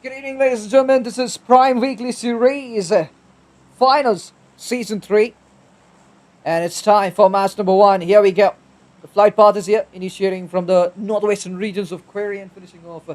Good evening, ladies and gentlemen. This is Prime Weekly Series Finals Season 3, and it's time for match number 1. Here we go. The flight path is here, initiating from the northwestern regions of Query and finishing off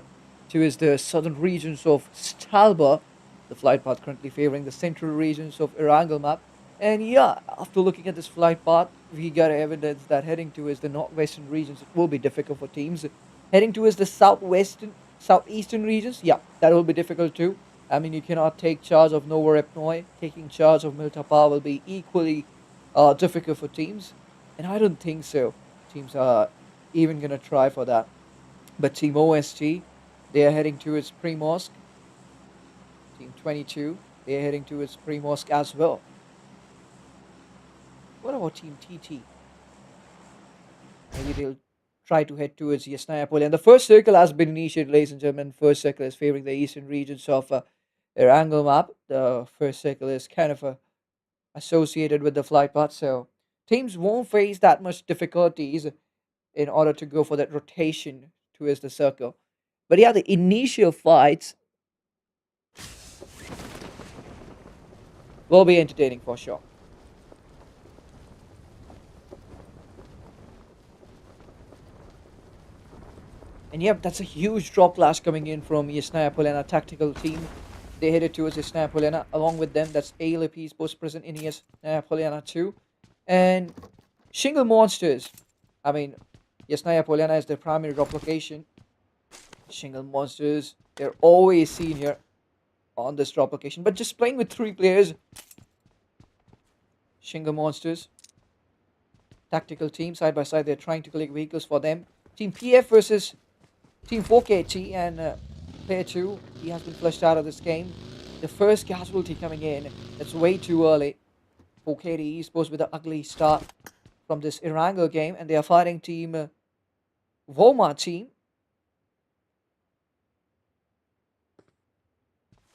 towards the southern regions of Stalba. The flight path currently favoring the central regions of Erangel map. And yeah, after looking at this flight path, we got evidence that heading towards the northwestern regions it will be difficult for teams. Heading towards the southeastern regions, yeah, that will be difficult too. I mean, you cannot take charge of Novorepnoi. Taking charge of Miltapa will be equally difficult for teams, and I don't think so. Teams are even gonna try for that. But Team OST, they are heading towards Primorsk. Team 22, they are heading towards Primorsk as well. What about Team TT? Maybe they'll try to head towards Yasnaya Poli. And the first circle has been initiated, ladies and gentlemen. First circle is favoring the eastern regions of their angle map. The first circle is kind of associated with the flight path, so teams won't face that much difficulties in order to go for that rotation towards the circle. But yeah, the initial fights will be entertaining for sure. And yep, that's a huge drop clash coming in from Yasnaya Polena tactical team. They headed towards Yasnaya Polena. Along with them, that's ALP's post present in Yasnaya Polena too. And Shingle Monsters. I mean, Yasnaya Polena is their primary drop location. Shingle Monsters, they're always seen here on this drop location. But just playing with 3 players. Shingle Monsters. Tactical team, side by side, they're trying to collect vehicles for them. Team PF versus Team 4KT, and player 2, he has been flushed out of this game. The first casualty coming in, that's way too early. 4KT Esports with an ugly start from this Erangel game, and they are fighting Team Voma team.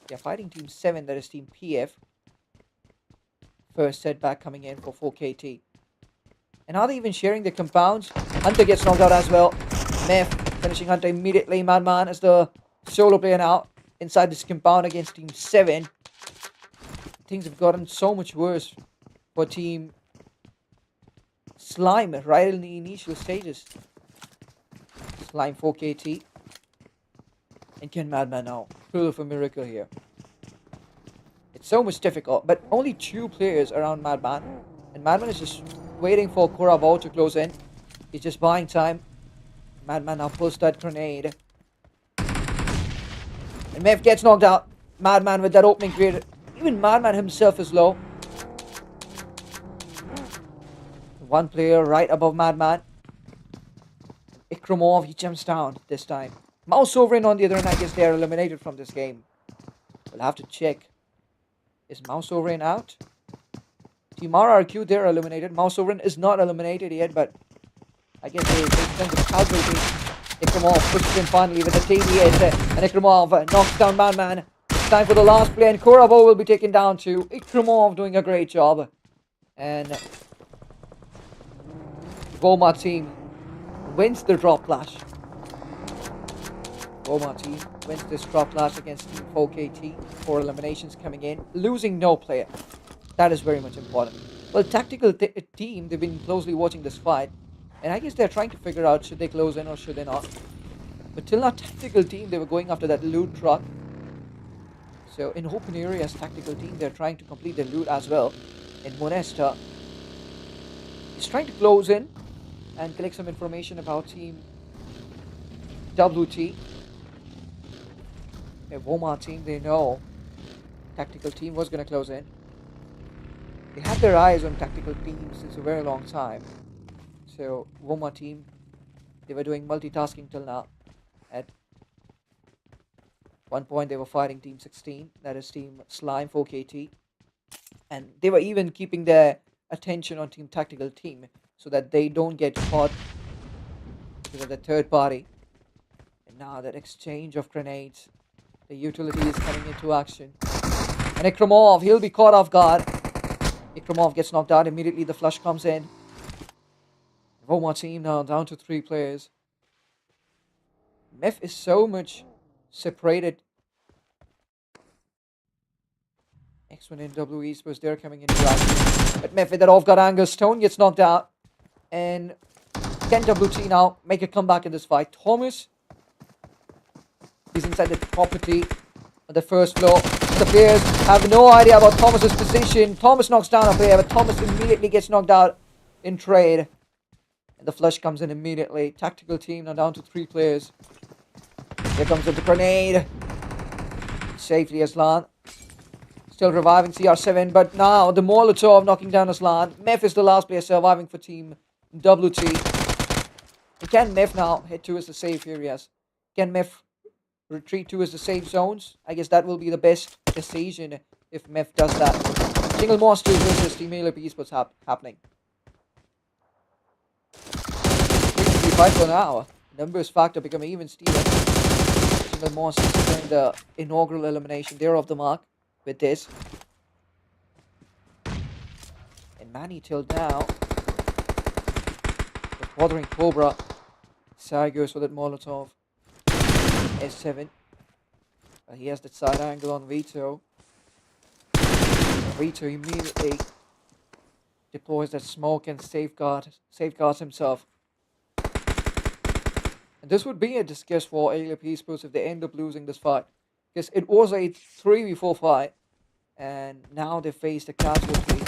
They are fighting Team 7, that is Team PF. First setback coming in for 4KT. And are they even sharing the compounds? Hunter gets knocked out as well. Meth finishing Hunter immediately. Madman as the solo player now inside this compound against Team 7. Things have gotten so much worse for Team Slime right in the initial stages. Slime 4KT. And can Madman now pull off a miracle here? It's so much difficult, but only 2 players around Madman. And Madman is just waiting for Korabo to close in. He's just buying time. Madman now pulls that grenade. And Mev gets knocked out. Madman with that opening created. Even Madman himself is low. 1 player right above Madman. Ikramov, he jumps down this time. Mouse Sovereign on the other hand, I guess they are eliminated from this game. We'll have to check. Is Mouse Sovereign out? Team RRQ, they're eliminated. Mouse Sovereign is not eliminated yet, but I guess they spend the calculating. Ikramov pushes in finally with the TDS, and Ikramov knocks down Madman. It's time for the last play, and Korabo will be taken down too. Ikramov doing a great job. And Voma team wins the drop clash. Voma team wins this drop clash against Team 4KT. 4 eliminations coming in, losing no player. That is very much important. Well, tactical team, they've been closely watching this fight. And I guess they're trying to figure out should they close in or should they not. But till now, tactical team, they were going after that loot truck. So in open areas, tactical team, they're trying to complete their loot as well. And Monesta is trying to close in and collect some information about Team WT. A Woma team, they know tactical team was going to close in. They had their eyes on tactical teams since a very long time. So Woma team, they were doing multitasking till now. At one point they were fighting Team 16, that is Team Slime 4KT. And they were even keeping their attention on Team Tactical Team so that they don't get caught because of the third party. And now that exchange of grenades, the utility is coming into action. And Ikramov, he'll be caught off guard. Ikramov gets knocked out, immediately the flush comes in. Voma team now down to 3 players. Mef is so much separated Next one in W Esports, they're coming into action. But Mef with that off-guard angle, Stone gets knocked out. And can WT now make a comeback in this fight? Thomas is inside the property on the first floor. The players have no idea about Thomas's position. Thomas knocks down a player, but Thomas immediately gets knocked out in trade. And the flush comes in immediately. Tactical team now down to 3 players. Here comes the grenade. Safely Aslan. Still reviving CR7, but now the Molotov knocking down Aslan. Mef is the last player surviving for Team WT. And can Mef now head towards the safe areas? Can Mef retreat towards the safe zones? I guess that will be the best decision if Mef does that. Single monsters versus Team Alep Esports happening. 3-5 for now. Numbers factor become even steeper. Single monsters during the inaugural elimination. They're off the mark with this. And Manny till now was bothering Cobra. Sai goes for that Molotov. S7. He has that side angle on Vito. Vito immediately deploys that smoke and safeguards himself. And this would be a disgrace for Alep Esports if they end up losing this fight. Because it was a 3v4 fight. And now they face the casualty.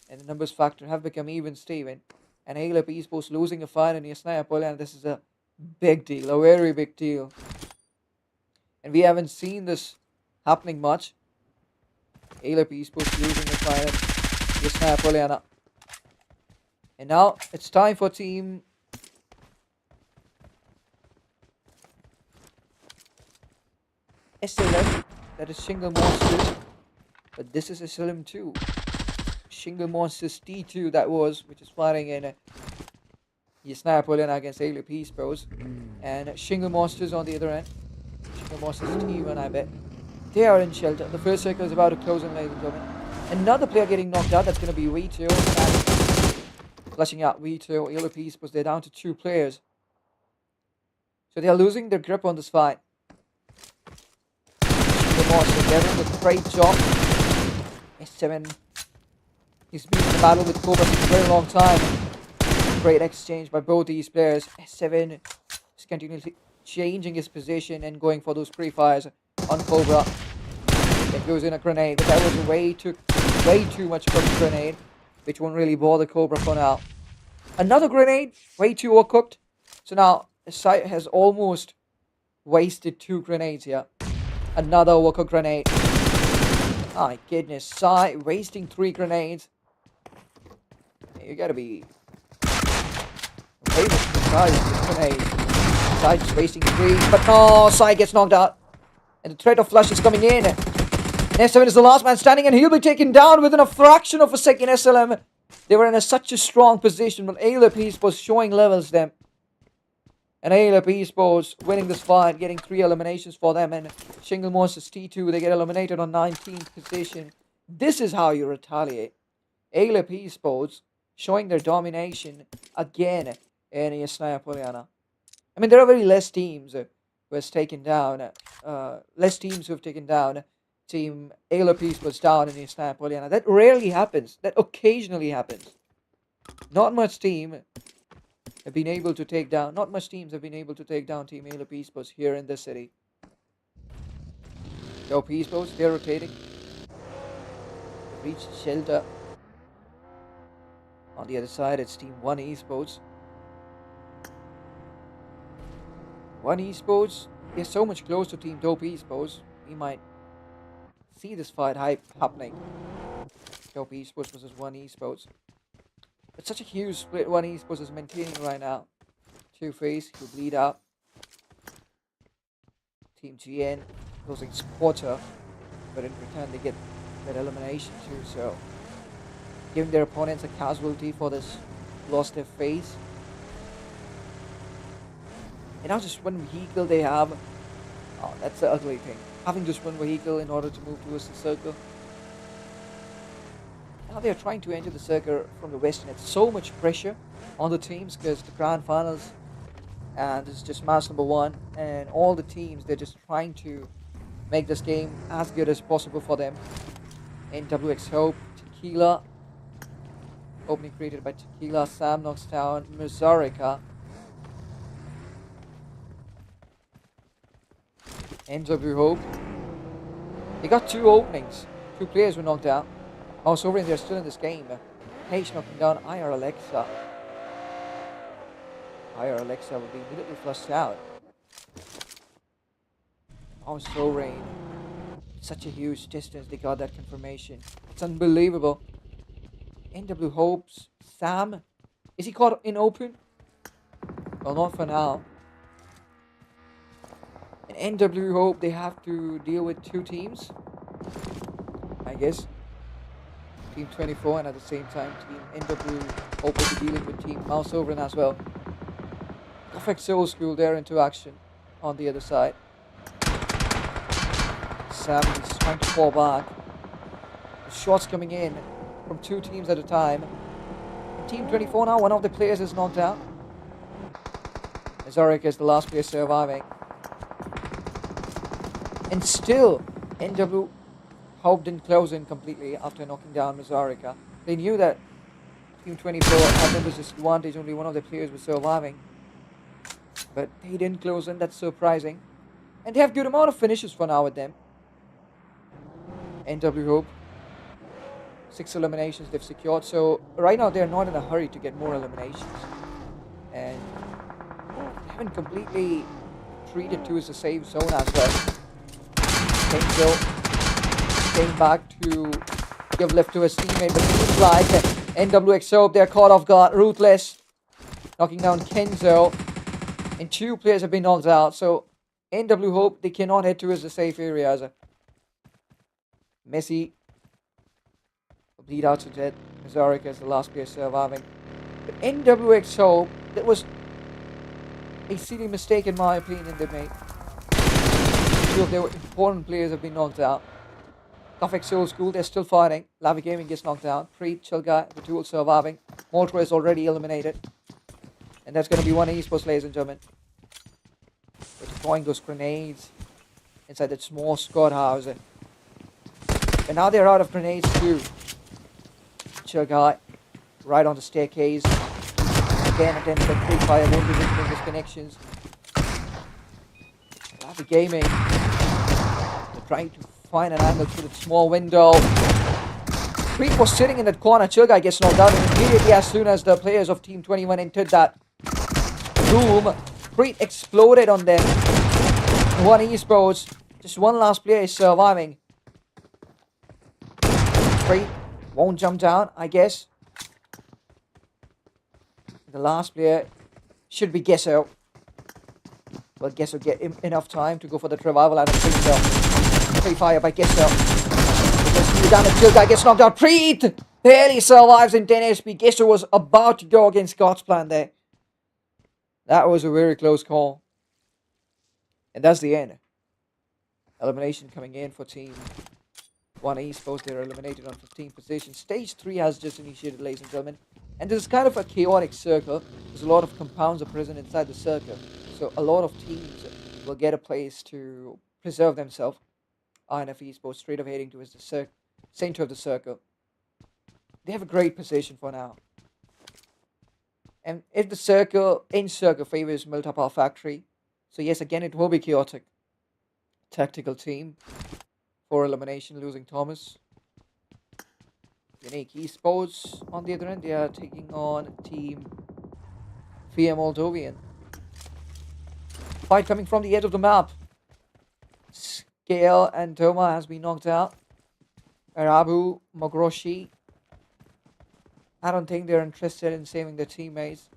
And the numbers factor have become even Steven. And Alep Esports losing a fight in Yasnaya Poland. This is a big deal. A very big deal. And we haven't seen this happening much. Alep Esports losing the fight in Yasnaya Poland. And now it's time for Team SLM. That is Single Monsters. But this is SLM 2. Single Monsters T2 that was, which is fighting in Yasnaya Poland against Alep Esports. And Single Monsters on the other end. Single Monsters T1, I bet. They are in shelter. The first circle is about to close in, ladies and gentlemen. Another player getting knocked out. That's going to be Vito. Flushing out Vito. Alep Esports, they're down to 2 players. So they are losing their grip on this fight. Single Monsters, they're doing a great job. S7. He's been in the battle with Cobra for a very long time. Great exchange by both these players. S7 is continuously changing his position and going for those pre-fires on Cobra. It goes in a grenade, but that was way too much for the grenade, which won't really bother Cobra for now. Another grenade, way too overcooked. So now the site has almost wasted 2 grenades here. Another overcooked grenade. My goodness, Sai wasting 3 grenades. You gotta be famous for Sai with grenades. Sai just wasting 3, but no, Sai gets knocked out. And the threat of flush is coming in. S7 is the last man standing and he'll be taken down within a fraction of a second. SLM, they were in such a strong position, but Alep Esports showing levels them. And Alep Esports winning this fight, getting 3 eliminations for them. And Single Monsters T2, they get eliminated on 19th position. This is how you retaliate. Alep Esports showing their domination again in Yasnaya Polyana. I mean, there are very less teams who has taken down, less teams who have taken down Team Alep Esports down in Yasnaya Polyana. That rarely happens. That occasionally happens. Not much team have been able to take down, not much teams have been able to take down Team Alep Esports here in this city. Dope Esports, they're rotating. Reach shelter. On the other side, it's Team 1 Esports. 1 Esports is so much closer to Team Dope Esports. We might see this fight happening. Dope Esports versus 1 Esports. It's such a huge split 1 Esports is maintaining right now. Two-Face, he'll bleed out. Team GN losing Squatter, but in return they get that elimination too, so giving their opponents a casualty for this loss they face. And now just 1 vehicle they have. Oh, that's the ugly thing. Having just 1 vehicle in order to move towards the circle. Now they're trying to enter the circle from the west, and it's so much pressure on the teams because the grand finals and it's just match number 1, and all the teams, they're just trying to make this game as good as possible for them. NWX Hope, Tequila. Opening created by Tequila. Sam knocks down Mazarica. NW Hope. They got 2 openings. 2 players were knocked out. Mouse over and they're still in this game. Page knocking down IR Alexa. IR Alexa will be immediately flushed out. Mouse Rain. Such a huge distance, they got that confirmation. It's unbelievable. NW Hopes. Sam. Is he caught in open? Well, not for now. And NW Hope, they have to deal with 2 teams. I guess. Team 24 and at the same time Team NW Hope will be dealing with Team Mouse Overin as well. Perfect Soul School there into action on the other side. Sam is trying to fall back. The shots coming in from 2 teams at a time. And Team 24 now, one of the players is knocked out. Azaric is the last player surviving. And still, NW Hope didn't close in completely after knocking down Mazarica. They knew that Team 24 had them disadvantage, only one of the players was surviving. But they didn't close in, that's surprising. And they have good amount of finishes for now with them. NW Hope. 6 eliminations they've secured, so right now they're not in a hurry to get more eliminations. And they haven't completely treated 2 as a safe zone as well. Kenzo came back to give lift to his teammate, but it looks like NWX Hope, they're caught off guard. Ruthless knocking down Kenzo, and 2 players have been knocked out, so NW Hope, they cannot head towards the safe areas. Messi will bleed out to death. Mazarica is the last player surviving. But NWX Hope, that was a silly mistake in my opinion they made. 2 of their important players have been knocked out. Perfect Soul School, they're still fighting. Lavi Gaming gets knocked out. Preet, Chilga, the 2 surviving. Moltra is already eliminated. And that's going to be 1 esports, ladies and gentlemen. They're deploying those grenades inside that small squad house. And now they're out of grenades too. Chilga, right on the staircase. Again, attempts at free fire, won't be visiting his connections. Lavi Gaming, they're trying to find an angle through the small window. Preet was sitting in that corner. Chilga gets knocked out, and immediately as soon as the players of Team 21 entered that room, Preet exploded on them. 1 esports, just 1 last player is surviving. Preet won't jump down, I guess. The last player should be Gesso. Will Gesso get enough time to go for the revival? I don't think so. Free fire by Gesso. The damage. Chilga gets knocked out. Preet barely survives in 10 HP. Gesso was about to go against God's plan there. That was a very close call. And that's the end. Elimination coming in for Team 1 Esports. They're eliminated on 15th position. Stage 3 has just initiated, ladies and gentlemen. And this is kind of a chaotic circle. There's a lot of compounds are present inside the circle. So a lot of teams will get a place to preserve themselves. INF Esports straight up heading towards the center of the circle. They have a great position for now. And if the circle, in circle favors Multipal Factory, so yes, again it will be chaotic. Tactical team for elimination, losing Thomas. Unique Esports on the other end, they are taking on Team VM Moldovan. Fight coming from the edge of the map. Scale and Toma has been knocked out. Arabu, Mogroshi. I don't think they're interested in saving their teammates.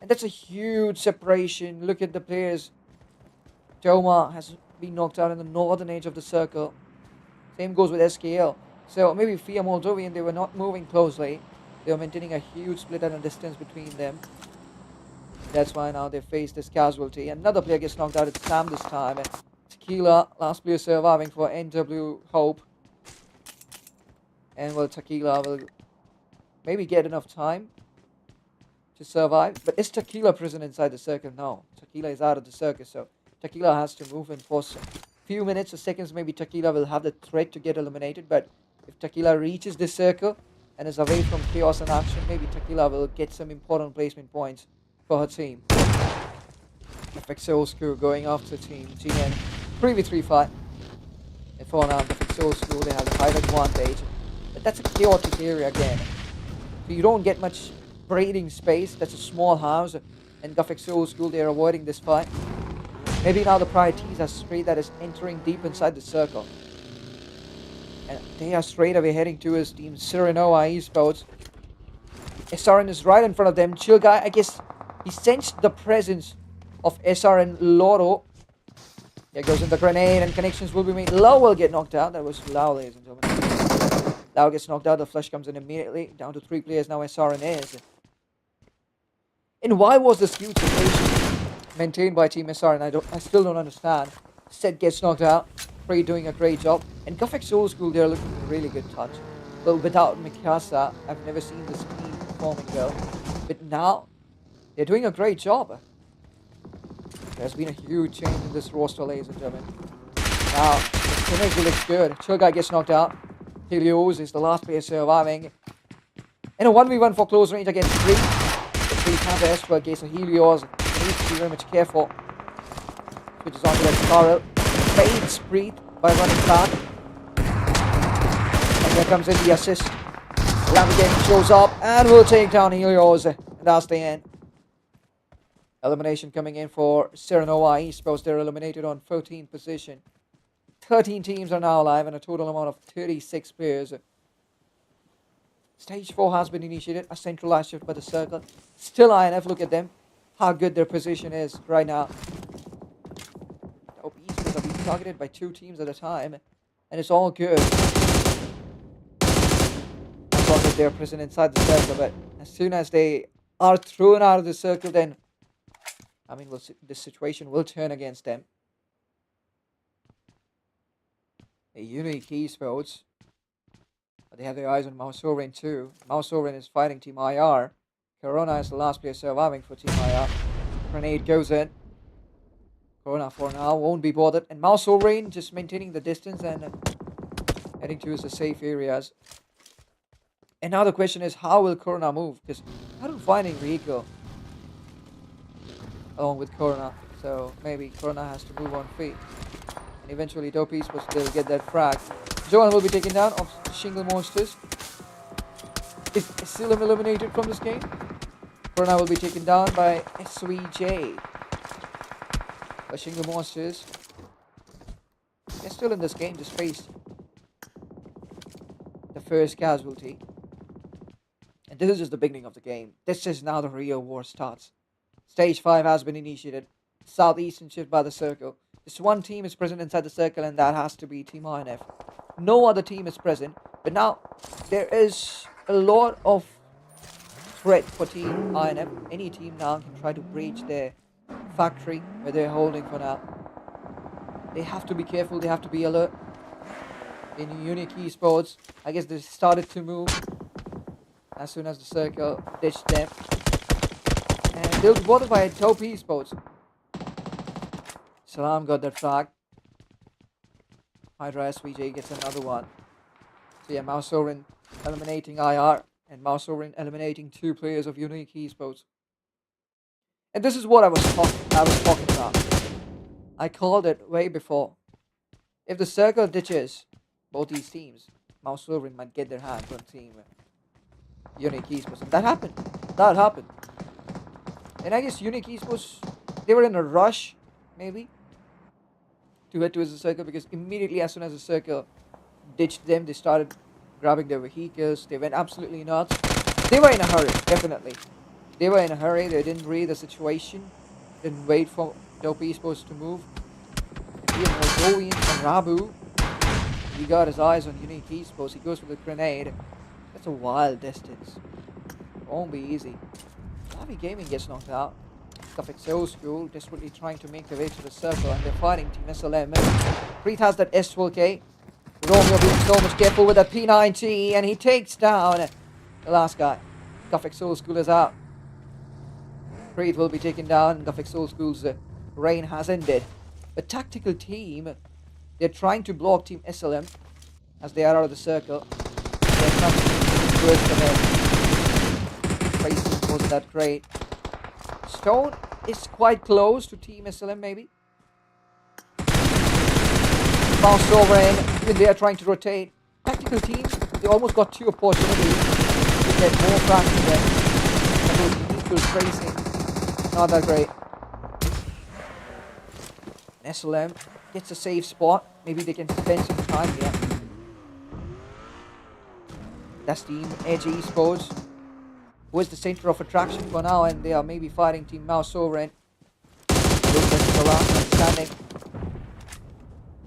And that's a huge separation. Look at the players. Toma has been knocked out in the northern edge of the circle. Same goes with SKL. So maybe Fia Moldovan, they were not moving closely. They were maintaining a huge split and a distance between them. That's why now they face this casualty. Another player gets knocked out. It's Sam this time. And Tequila, last player surviving for NW Hope. And well, Tequila will maybe get enough time to survive. But is Tequila present inside the circle? No. Tequila is out of the circle. So Tequila has to move in for a few minutes or seconds. Maybe Tequila will have the threat to get eliminated. But If Tequila reaches this circle and is away from chaos and action, maybe Tequila will get some important placement points for her team. FXO School going after Team GN. 3v3 fight. And for now, the FXO School, they have the height advantage. But that's a chaotic area again. So you don't get much breathing space. That's a small house. And Gafexo School, they're avoiding this fight. Maybe now the priorities are straight that is entering deep inside the circle. And they are straight away heading towards Team Serenoa Esports. SRN is right in front of them. Chill guy, I guess he sensed the presence of SRN Loro. Here goes in the grenade and connections will be made. Lau will get knocked out. That was Lau, ladies and gentlemen. Lau gets knocked out. The flush comes in immediately. Down to 3 players now SRN is. And why was this huge situation maintained by Team SRN? I still don't understand. Set gets knocked out. Free doing a great job. And Gafex Soul School, they're looking a really good touch. Well, without Mikasa, I've never seen this team performing well. But now, they're doing a great job. There's been a huge change in this roster, ladies and gentlemen. Now, the synergy looks good. Chill guy gets knocked out. Helios is the last player surviving. In a 1v1 for close range against 3. The 3 counter S12 case of Helios. He needs to be very much careful. Switches on to that Scarlet. Fades breathe by running back. And here comes in the assist. Lamborghini shows up and will take down Helios. And that's the end. Elimination coming in for Serenoa Esports. They're eliminated on 14th position. 13 teams are now alive and a total amount of 36 players. Stage 4 has been initiated. A centralized shift by the circle. Still INF, look at them. How good their position is right now. The OP Esports are being targeted by 2 teams at a time. And it's all good. As long as they're present inside the circle. But as soon as they are thrown out of the circle, then I mean, this situation will turn against them. A unique esports. But they have their eyes on Mausorin too. Mausorin is fighting Team IR. Corona is the last player surviving for Team IR. Grenade goes in. Corona for now won't be bothered. And Mausorin just maintaining the distance and heading towards the safe areas. And now the question is, how will Corona move? Because I don't find any vehicle along with Corona, so maybe Corona has to move on feet. And eventually Dope Esports will get that frag. Johan will be taken down of Shingle Monsters. Is Asylum eliminated from this game? Corona will be taken down by SVJ. But Shingle Monsters, they're still in this game, just faced the first casualty. And this is just the beginning of the game. This is now the real war starts. Stage 5 has been initiated. Southeastern shift by the circle. Just one team is present inside the circle and that has to be Team INF. No other team is present. But now, there is a lot of threat for Team INF. Any team now can try to breach their factory where they're holding for now. They have to be careful. They have to be alert. In Unique Esports, I guess they started to move as soon as the circle ditched them. And they'll be bothered by Dope Esports. Salam got that flag. Hydra SVJ gets another one. So yeah, Mausorin eliminating IR. And Mausorin eliminating 2 players of Unique Esports. And this is what I was talking about. I called it way before. If the circle ditches both these teams, Mausorin might get their hands on Team Unique Esports. And that happened. That happened. And I guess Unique Esports, they were in a rush, maybe, to head towards the circle, because immediately as soon as the circle ditched them, they started grabbing their vehicles. They went absolutely nuts. They were in a hurry, definitely. They were in a hurry. They didn't read the situation. Didn't wait for Dope Esports to move. And here Moldovan and Rabu. He got his eyes on Unique Esports. He goes for the grenade. That's a wild distance. Won't be easy. Navi Gaming gets knocked out. Gafexo School desperately trying to make their way to the circle, and they're fighting Team SLM. Preet has that S12K. Romeo being so much careful with that P90, and he takes down the last guy. Gafexo School is out. Preet will be taken down. Gafexo School's reign has ended. The tactical team, they're trying to block Team SLM. as they are out of the circle. There comes burst ahead. Tracing wasn't that great. Stone is quite close to Team SLM maybe. Bounced over in. Even they are trying to rotate. Tactical teams, they almost got 2 opportunities to get more cracking there. And those equal tracing, not that great. SLM gets a safe spot. Maybe they can spend some time here. That's Team Edge Esports, who is the center of attraction for now, and they are maybe fighting Team Mouse Sovereign. Lucas is the last man standing.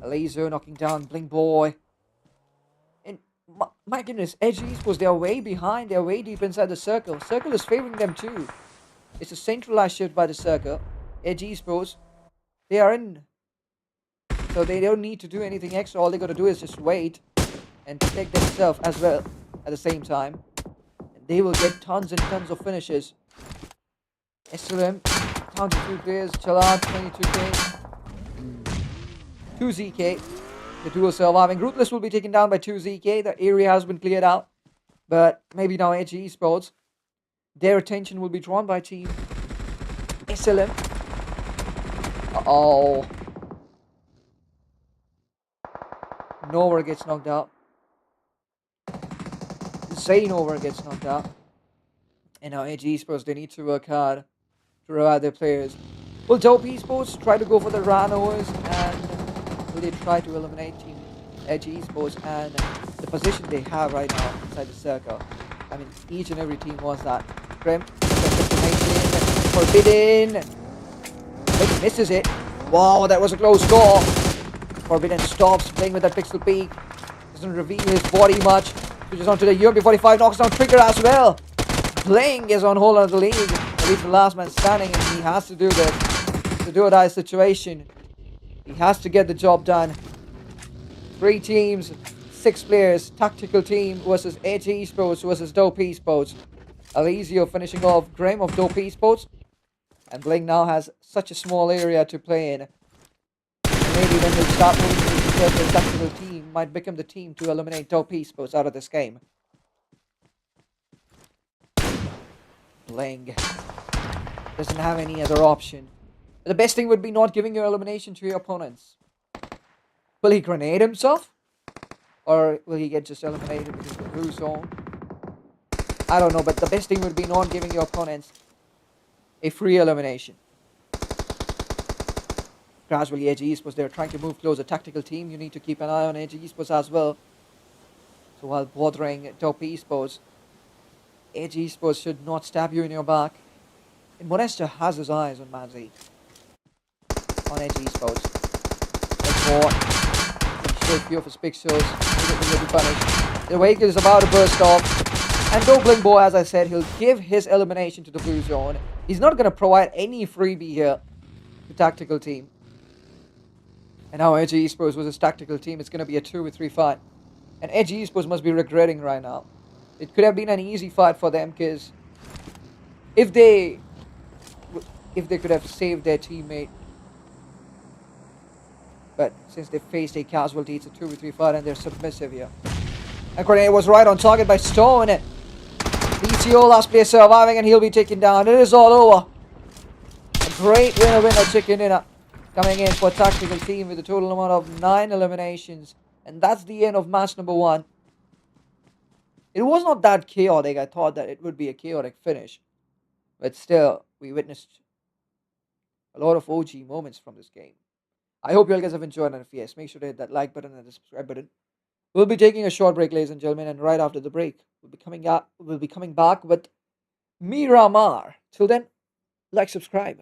A laser knocking down Bling Boy. And my goodness, Edge Esports, they are way behind. They are way deep inside the circle. Circle is favoring them too. It's a centralized shift by the circle. Edge Esports, they are in. So they don't need to do anything extra. All they got to do is just wait and protect themselves as well at the same time. And they will get tons and tons of finishes. SLM, down to 2 players. Chalad, 22k. 2 ZK. The duo surviving. Ruthless will be taken down by 2 ZK. The area has been cleared out. But maybe now Edge Esports, their attention will be drawn by Team SLM. Uh-oh. Nowhere gets knocked out. Zane over gets knocked out. And now Edge Esports, they need to work hard to revive their players. Will Dope Esports try to go for the runovers, and will they try to eliminate Team Edge Esports and the position they have right now inside the circle? I mean, each and every team wants that. Grim, Forbidden. He misses it. Wow, that was a close call. Forbidden stops playing with that pixel peak. Doesn't reveal his body much. Switches onto the UMP45, knocks down Trigger as well. Bling is on hold on the lead. At least the last man standing, and he has to do this. It's a do or die situation. He has to get the job done. 3 teams, 6 players. Tactical team versus Edge Esports versus Dope Esports. Alizio finishing off Grim of Dope Esports. And Bling now has such a small area to play in. Maybe when they start moving to the tactical team, might become the team to eliminate Dope Esports out of this game. Bling doesn't have any other option. The best thing would be not giving your elimination to your opponents. Will he grenade himself? Or will he get just eliminated with the blue zone? I don't know, but the best thing would be not giving your opponents a free elimination. Gradually, Edge Esports, they're trying to move closer. Tactical team, you need to keep an eye on Edge Esports as well. So while bothering Dope Esports, Edge Esports should not stab you in your back. And Modesta has his eyes on Manzi. On Edge Esports. Like more. Show a few of his pixels. He will be punished. The vehicle is about to burst off. And though Bling Boy, as I said, he'll give his elimination to the blue zone. He's not going to provide any freebie here to tactical team. And now Edge Esports versus tactical team, it's going to be a 2v3 fight. And Edge Esports must be regretting right now. It could have been an easy fight for them, because if they could have saved their teammate. But since they faced a casualty, it's a 2v3 fight and they're submissive here. And grenade was right on target by Stone. DCO last player surviving, and he'll be taken down. It is all over. A great winner chicken dinner coming in for tactical team with a total amount of 9 eliminations. And that's the end of match number 1. It was not that chaotic. I thought that it would be a chaotic finish. But still, we witnessed a lot of OG moments from this game. I hope you all guys have enjoyed, and if yes, make sure to hit that like button and the subscribe button. We'll be taking a short break, ladies and gentlemen, and right after the break, we'll be coming back with Miramar. Till then, like, subscribe.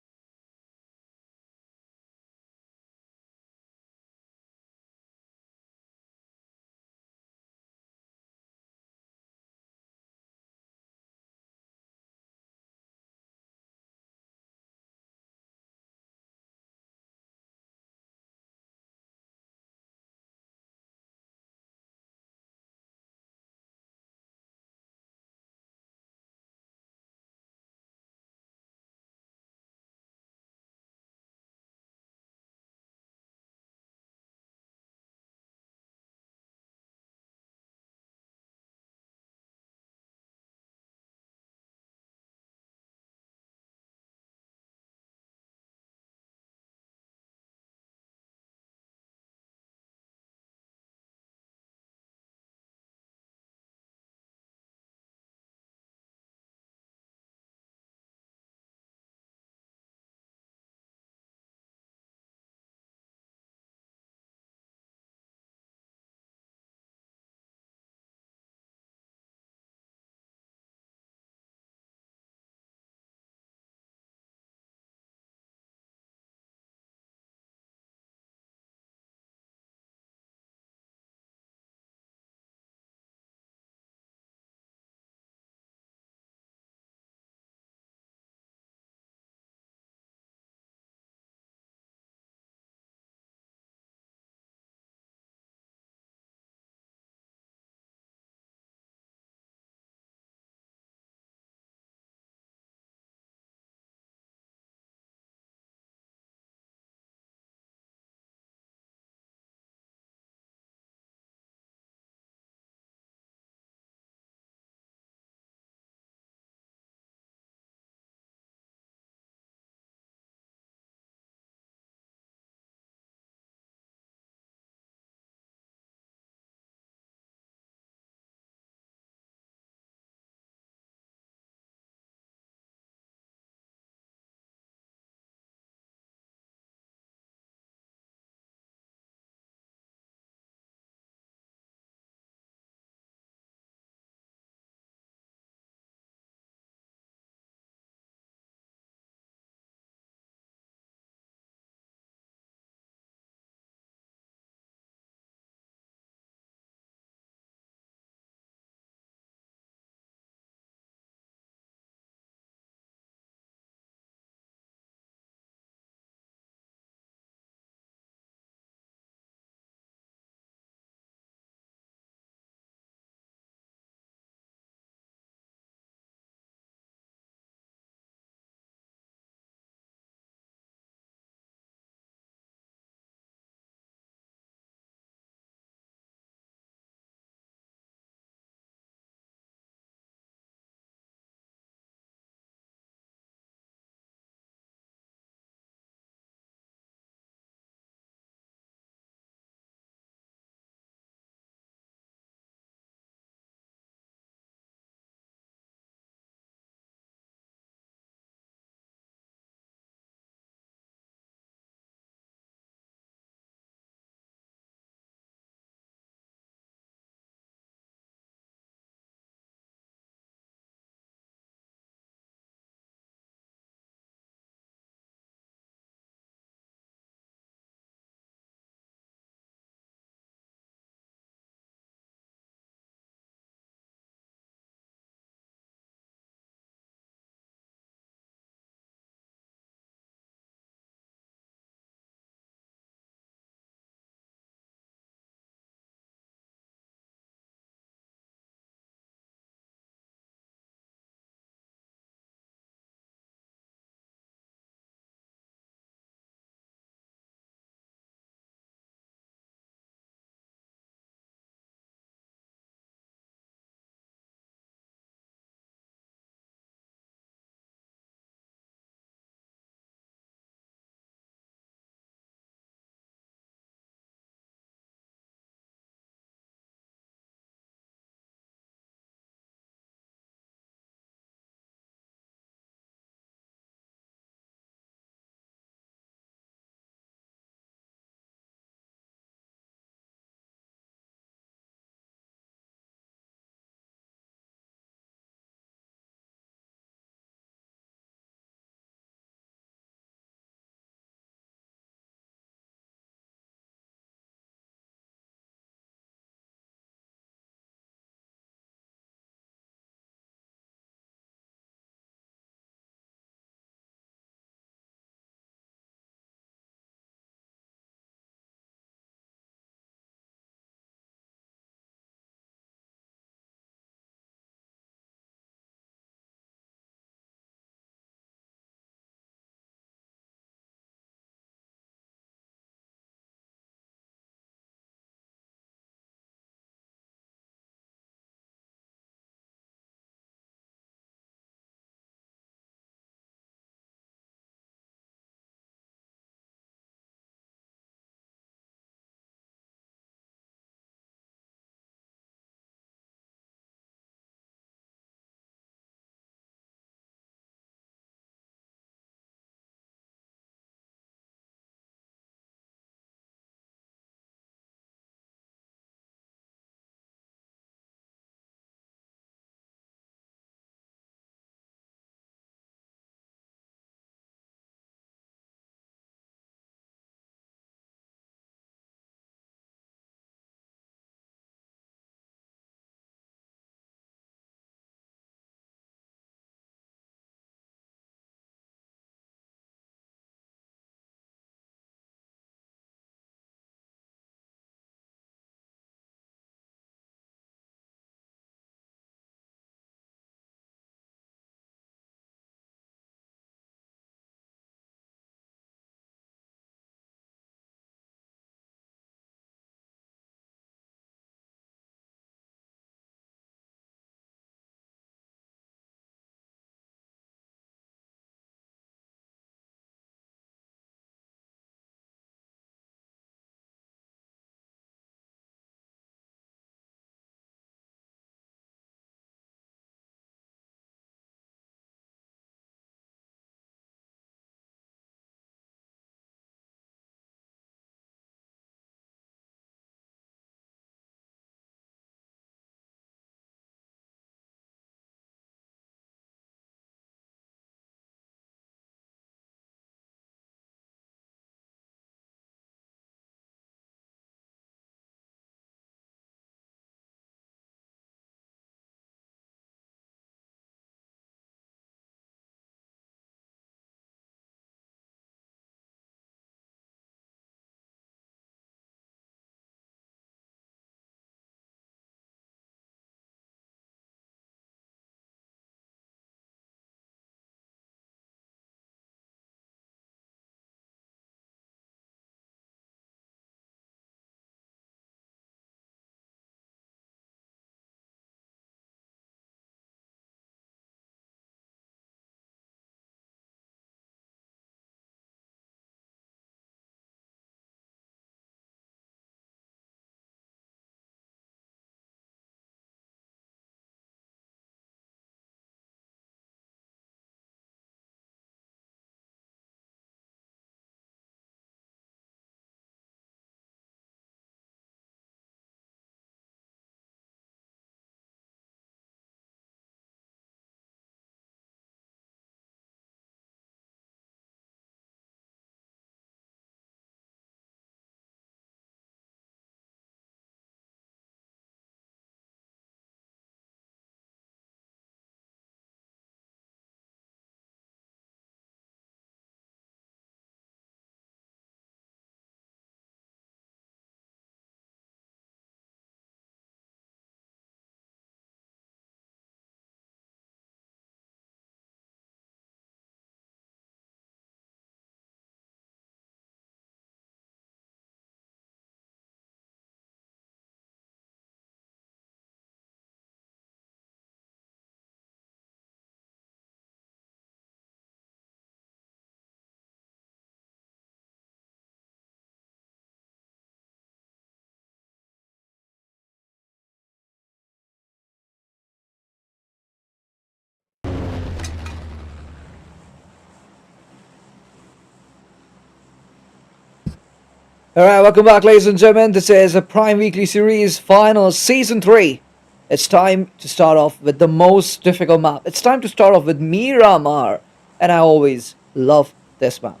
Alright, welcome back, ladies and gentlemen. This is a Prime Weekly Series Final Season 3. It's time to start off with the most difficult map. It's time to start off with Miramar. And I always love this map.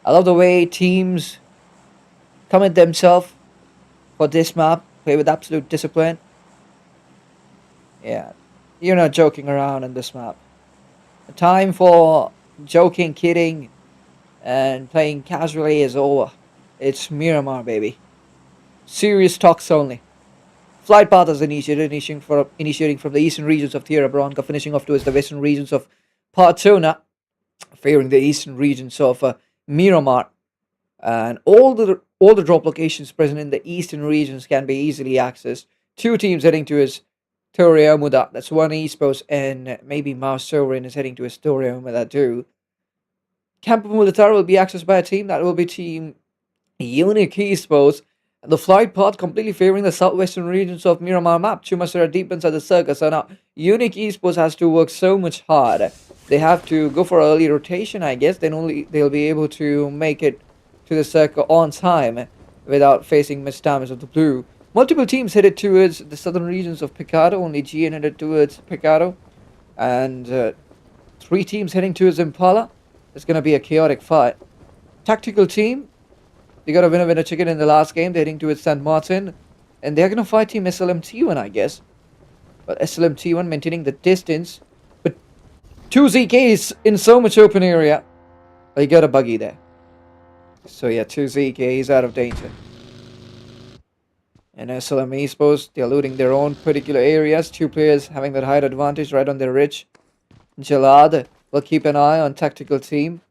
I love the way teams commit themselves for this map. Play with absolute discipline. Yeah, you're not joking around in this map. The time for joking, kidding, and playing casually is over. It's Miramar, baby. Serious talks only. Flight path is initiating from the eastern regions of Tierra Bronca, finishing off towards the western regions of Partona, favoring the eastern regions of Miramar. And all the drop locations present in the eastern regions can be easily accessed. Two teams heading towards Torre Muda. That's one East Post, and maybe Mao Sovereign is heading towards Torre Muda too. Campo Militar will be accessed by a team. That will be Team Unique Esports. The flight path completely favoring the southwestern regions of Miramar map. Chumacera deepens at the circus. So now Unique Esports has to work so much hard. They have to go for early rotation, I guess. Then only they'll be able to make it to the circle on time without facing much damage of the blue. Multiple teams headed towards the southern regions of Picado. Only GN headed towards Picado. And 3 teams heading towards Impala. It's going to be a chaotic fight. Tactical team. They got a winner chicken in the last game. They're heading towards San Martin. And they're going to fight Team SLMT1, I guess. But SLMT1 maintaining the distance. But 2 ZKs in so much open area. They got a buggy there. So yeah, 2 ZKs out of danger. And SLM Esports, they're looting their own particular areas. 2 players having that height advantage right on their ridge. Jalad will keep an eye on tactical team.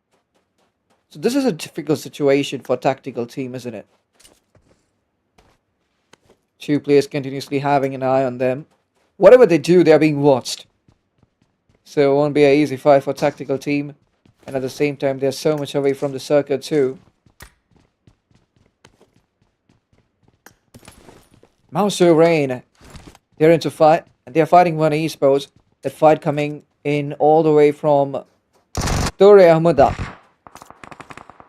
So this is a difficult situation for tactical team, isn't it? 2 players continuously having an eye on them. Whatever they do, they are being watched. So it won't be an easy fight for tactical team. And at the same time, they're so much away from the circle too. Mouse Rain, they're into fight. And they're fighting one Esports. That fight coming in all the way from Torre Ahmada.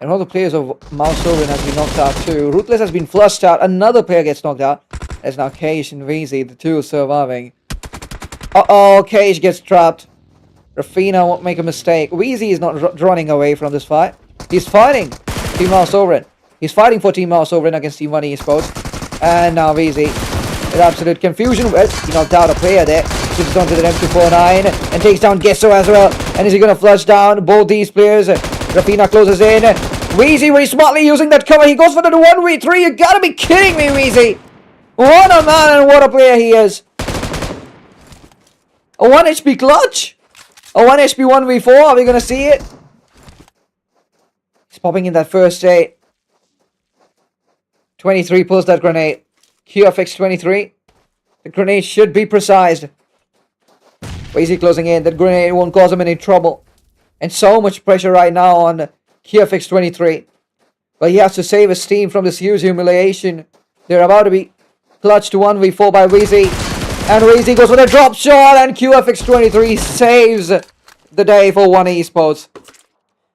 And all the players of Mausorin has been knocked out too. Ruthless has been flushed out. Another player gets knocked out. There's now Cage and Weezy, the 2 surviving. Uh-oh, Cage gets trapped. Rafina won't make a mistake. Weezy is not running away from this fight. He's fighting Team Mausorin. He's fighting for Team Mausorin against Team 1 Esports. And now Weezy, with absolute confusion. Well, he knocked out a player there. Switches onto the M249 and takes down Gesso as well. And is he going to flush down both these players? Rafina closes in. Weezy very smartly using that cover. He goes for the 1v3. You gotta be kidding me, Weezy. What a man and what a player he is. A 1 HP clutch. A 1 HP 1v4. Are we gonna see it? He's popping in that first aid. 23 pulls that grenade. QFX 23. The grenade should be precise. Weezy closing in. That grenade won't cause him any trouble. And so much pressure right now on QFX 23. But he has to save his team from this huge humiliation. They're about to be clutched to 1v4 by Weezy. And Weezy goes for the drop shot. And QFX 23 saves the day for 1 Esports.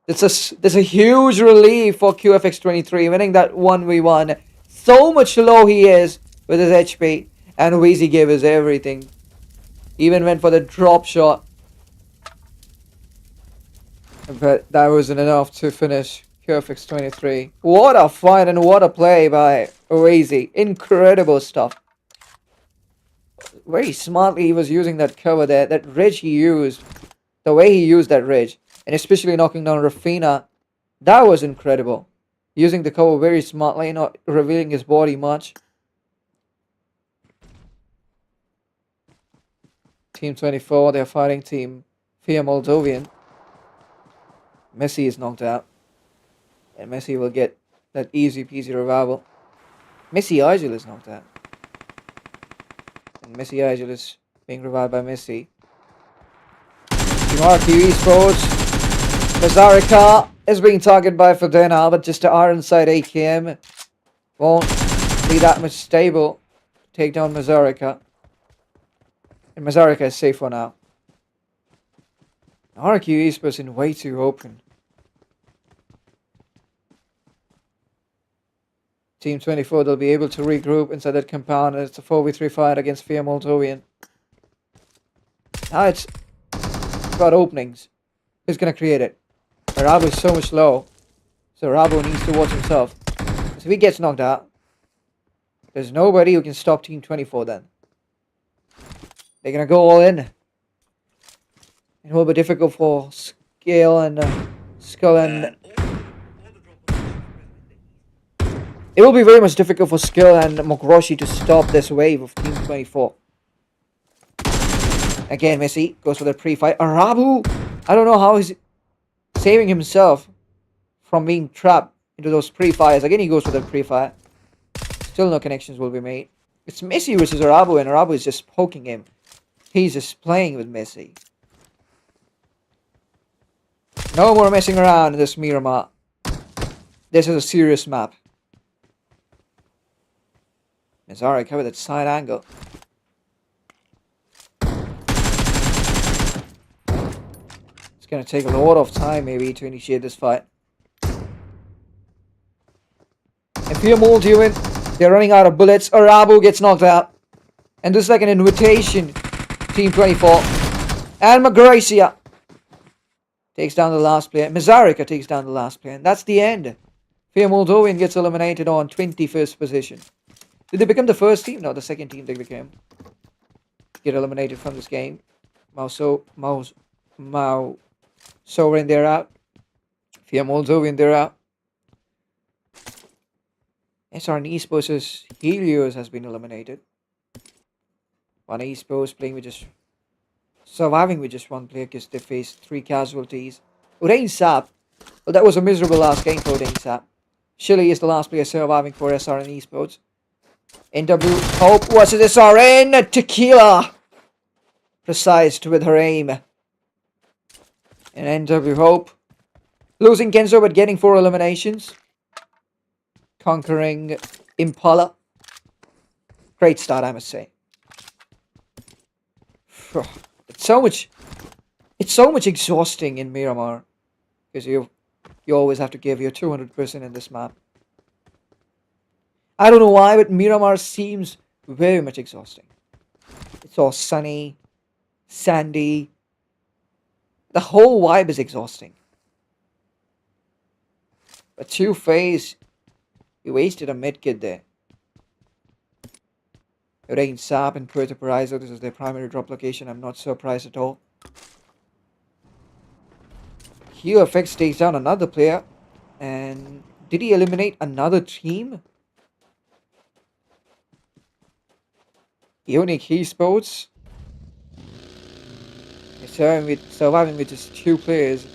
It's a huge relief for QFX 23. Winning that 1v1. So much low he is with his HP. And Weezy gave us everything. Even went for the drop shot. But that wasn't enough to finish QFX 23. What a fight and what a play by Weezy. Incredible stuff. Very smartly he was using that cover there. That ridge he used. The way he used that ridge. And especially knocking down Rafina. That was incredible. Using the cover very smartly. Not revealing his body much. Team 24. They're fighting Team Fia Moldovan. Messi is knocked out. And Messi will get that easy peasy revival. Messi Igil is knocked out. And Messi Igil is being revived by Messi. Team RQ Esports. Mazarica is being targeted by Ferdinand, but just the iron side AKM won't be that much stable to take down Mazarica. And Mazarica is safe for now. RQ Esports in way too open. Team 24, they'll be able to regroup inside that compound, and it's a 4v3 fight against Fear Moldovan. Now it's about openings. Who's going to create it? Rabo is so much low, so Rabo needs to watch himself. If he gets knocked out, there's nobody who can stop Team 24 then. They're going to go all in. It will be difficult for Skull and it will be very much difficult for Skull and Mokroshi to stop this wave of Team 24. Again, Messi goes for the pre-fight. Arabu, I don't know how he's saving himself from being trapped into those pre-fires. Again, he goes for the pre-fire. Still no connections will be made. It's Messi versus Arabu, and Arabu is just poking him. He's just playing with Messi. No more messing around in this Miramar. This is a serious map. Nazari covered that side angle. It's going to take a lot of time maybe to initiate this fight. If you're Moldovan, they're running out of bullets. Arabu gets knocked out. And this is like an invitation. Team 24. And Magracia takes down the last player. Mizarika takes down the last player. And that's the end. Fear Moldovan gets eliminated on 21st position. Did they become the first team? No, the second team they became. Get eliminated from this game. Sovereign, they're out. Fear Moldovan, they're out. SRN Esports versus Helios has been eliminated. One Esports playing with just surviving with just one player because they faced 3 casualties. Urain Sap. Well, that was a miserable last game for Urain Sap. Shilly is the last player surviving for SRN Esports. NW Hope versus SRN Tequila. Precise with her aim. And NW Hope losing Kenzo but getting 4 eliminations. Conquering Impala. Great start, I must say. It's so much exhausting in Miramar. Because you always have to give your 200% in this map. I don't know why, but Miramar seems very much exhausting. It's all sunny, sandy. The whole vibe is exhausting. But Two-Face, he wasted a mid-kid there. Urain Sap and Puerto Paraiso, this is their primary drop location. I'm not surprised at all. QFX takes down another player. And did he eliminate another team? Unique Esports. Surviving with just 2 players.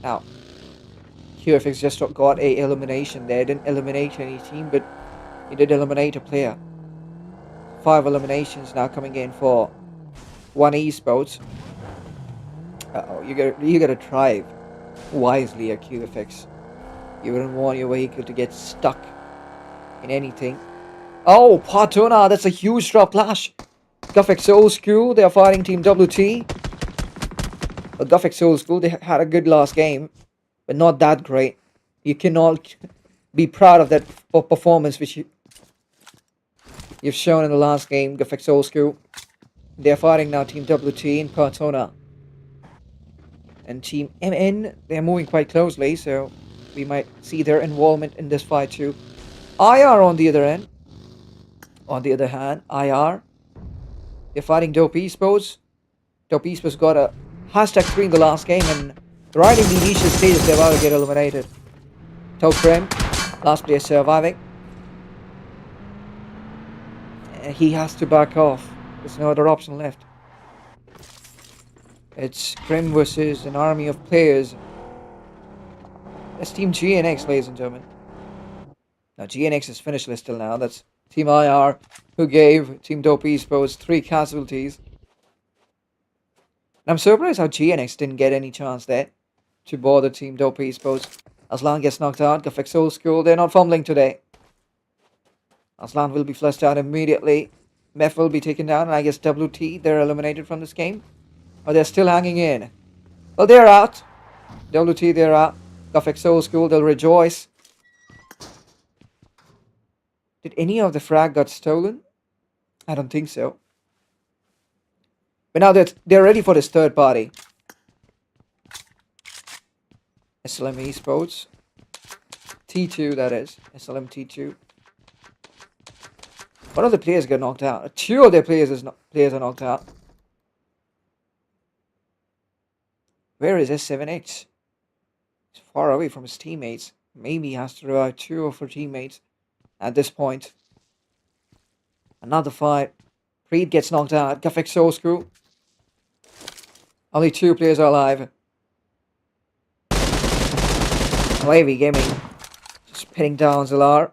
Now, QFX just got a elimination there. Didn't eliminate any team, but he did eliminate a player. 5 eliminations now coming in for One Esports. Uh-oh, you gotta drive wisely at QFX. You wouldn't want your vehicle to get stuck in anything. Oh, Partona, that's a huge drop clash. GuffX Old School, they are fighting Team WT. Well, GuffX Old School, they had a good last game, but not that great. You cannot be proud of that performance which you've shown in the last game, GuffX Old School. They are fighting now Team WT in Partona. And Team MN, they're moving quite closely, so we might see their involvement in this fight too. IR on the other end. On the other hand, IR, they're fighting Dope Esports. Dope Esports got a #3 in the last game, and right in the initial stages, they're about to get eliminated. Top Prem, last player surviving. And he has to back off. There's no other option left. It's Grim versus an army of players. That's Team GNX, ladies and gentlemen. Now, GNX is finishless till now. That's Team IR, who gave Team Dope Esports 3 casualties. And I'm surprised how GNX didn't get any chance there to bother Team Dope Esports. Aslan gets knocked out. GuffX Old School, they're not fumbling today. Aslan will be flushed out immediately. Mef will be taken down, and I guess WT, they're eliminated from this game. Or they're still hanging in. Well, they're out. WT, they're out. Gafexo School, they'll rejoice. Did any of the frag got stolen? I don't think so. But now they're ready for this third party. SLM Esports. T2, that is. SLM T2. One of the players got knocked out. Two of their players are knocked out. Where is S7X? He's far away from his teammates. Maybe he has to revive 2 of her teammates at this point. Another fight. Preet gets knocked out. Gafexo School. Only 2 players are alive. Wavy Gaming. Just pinning down Zilar.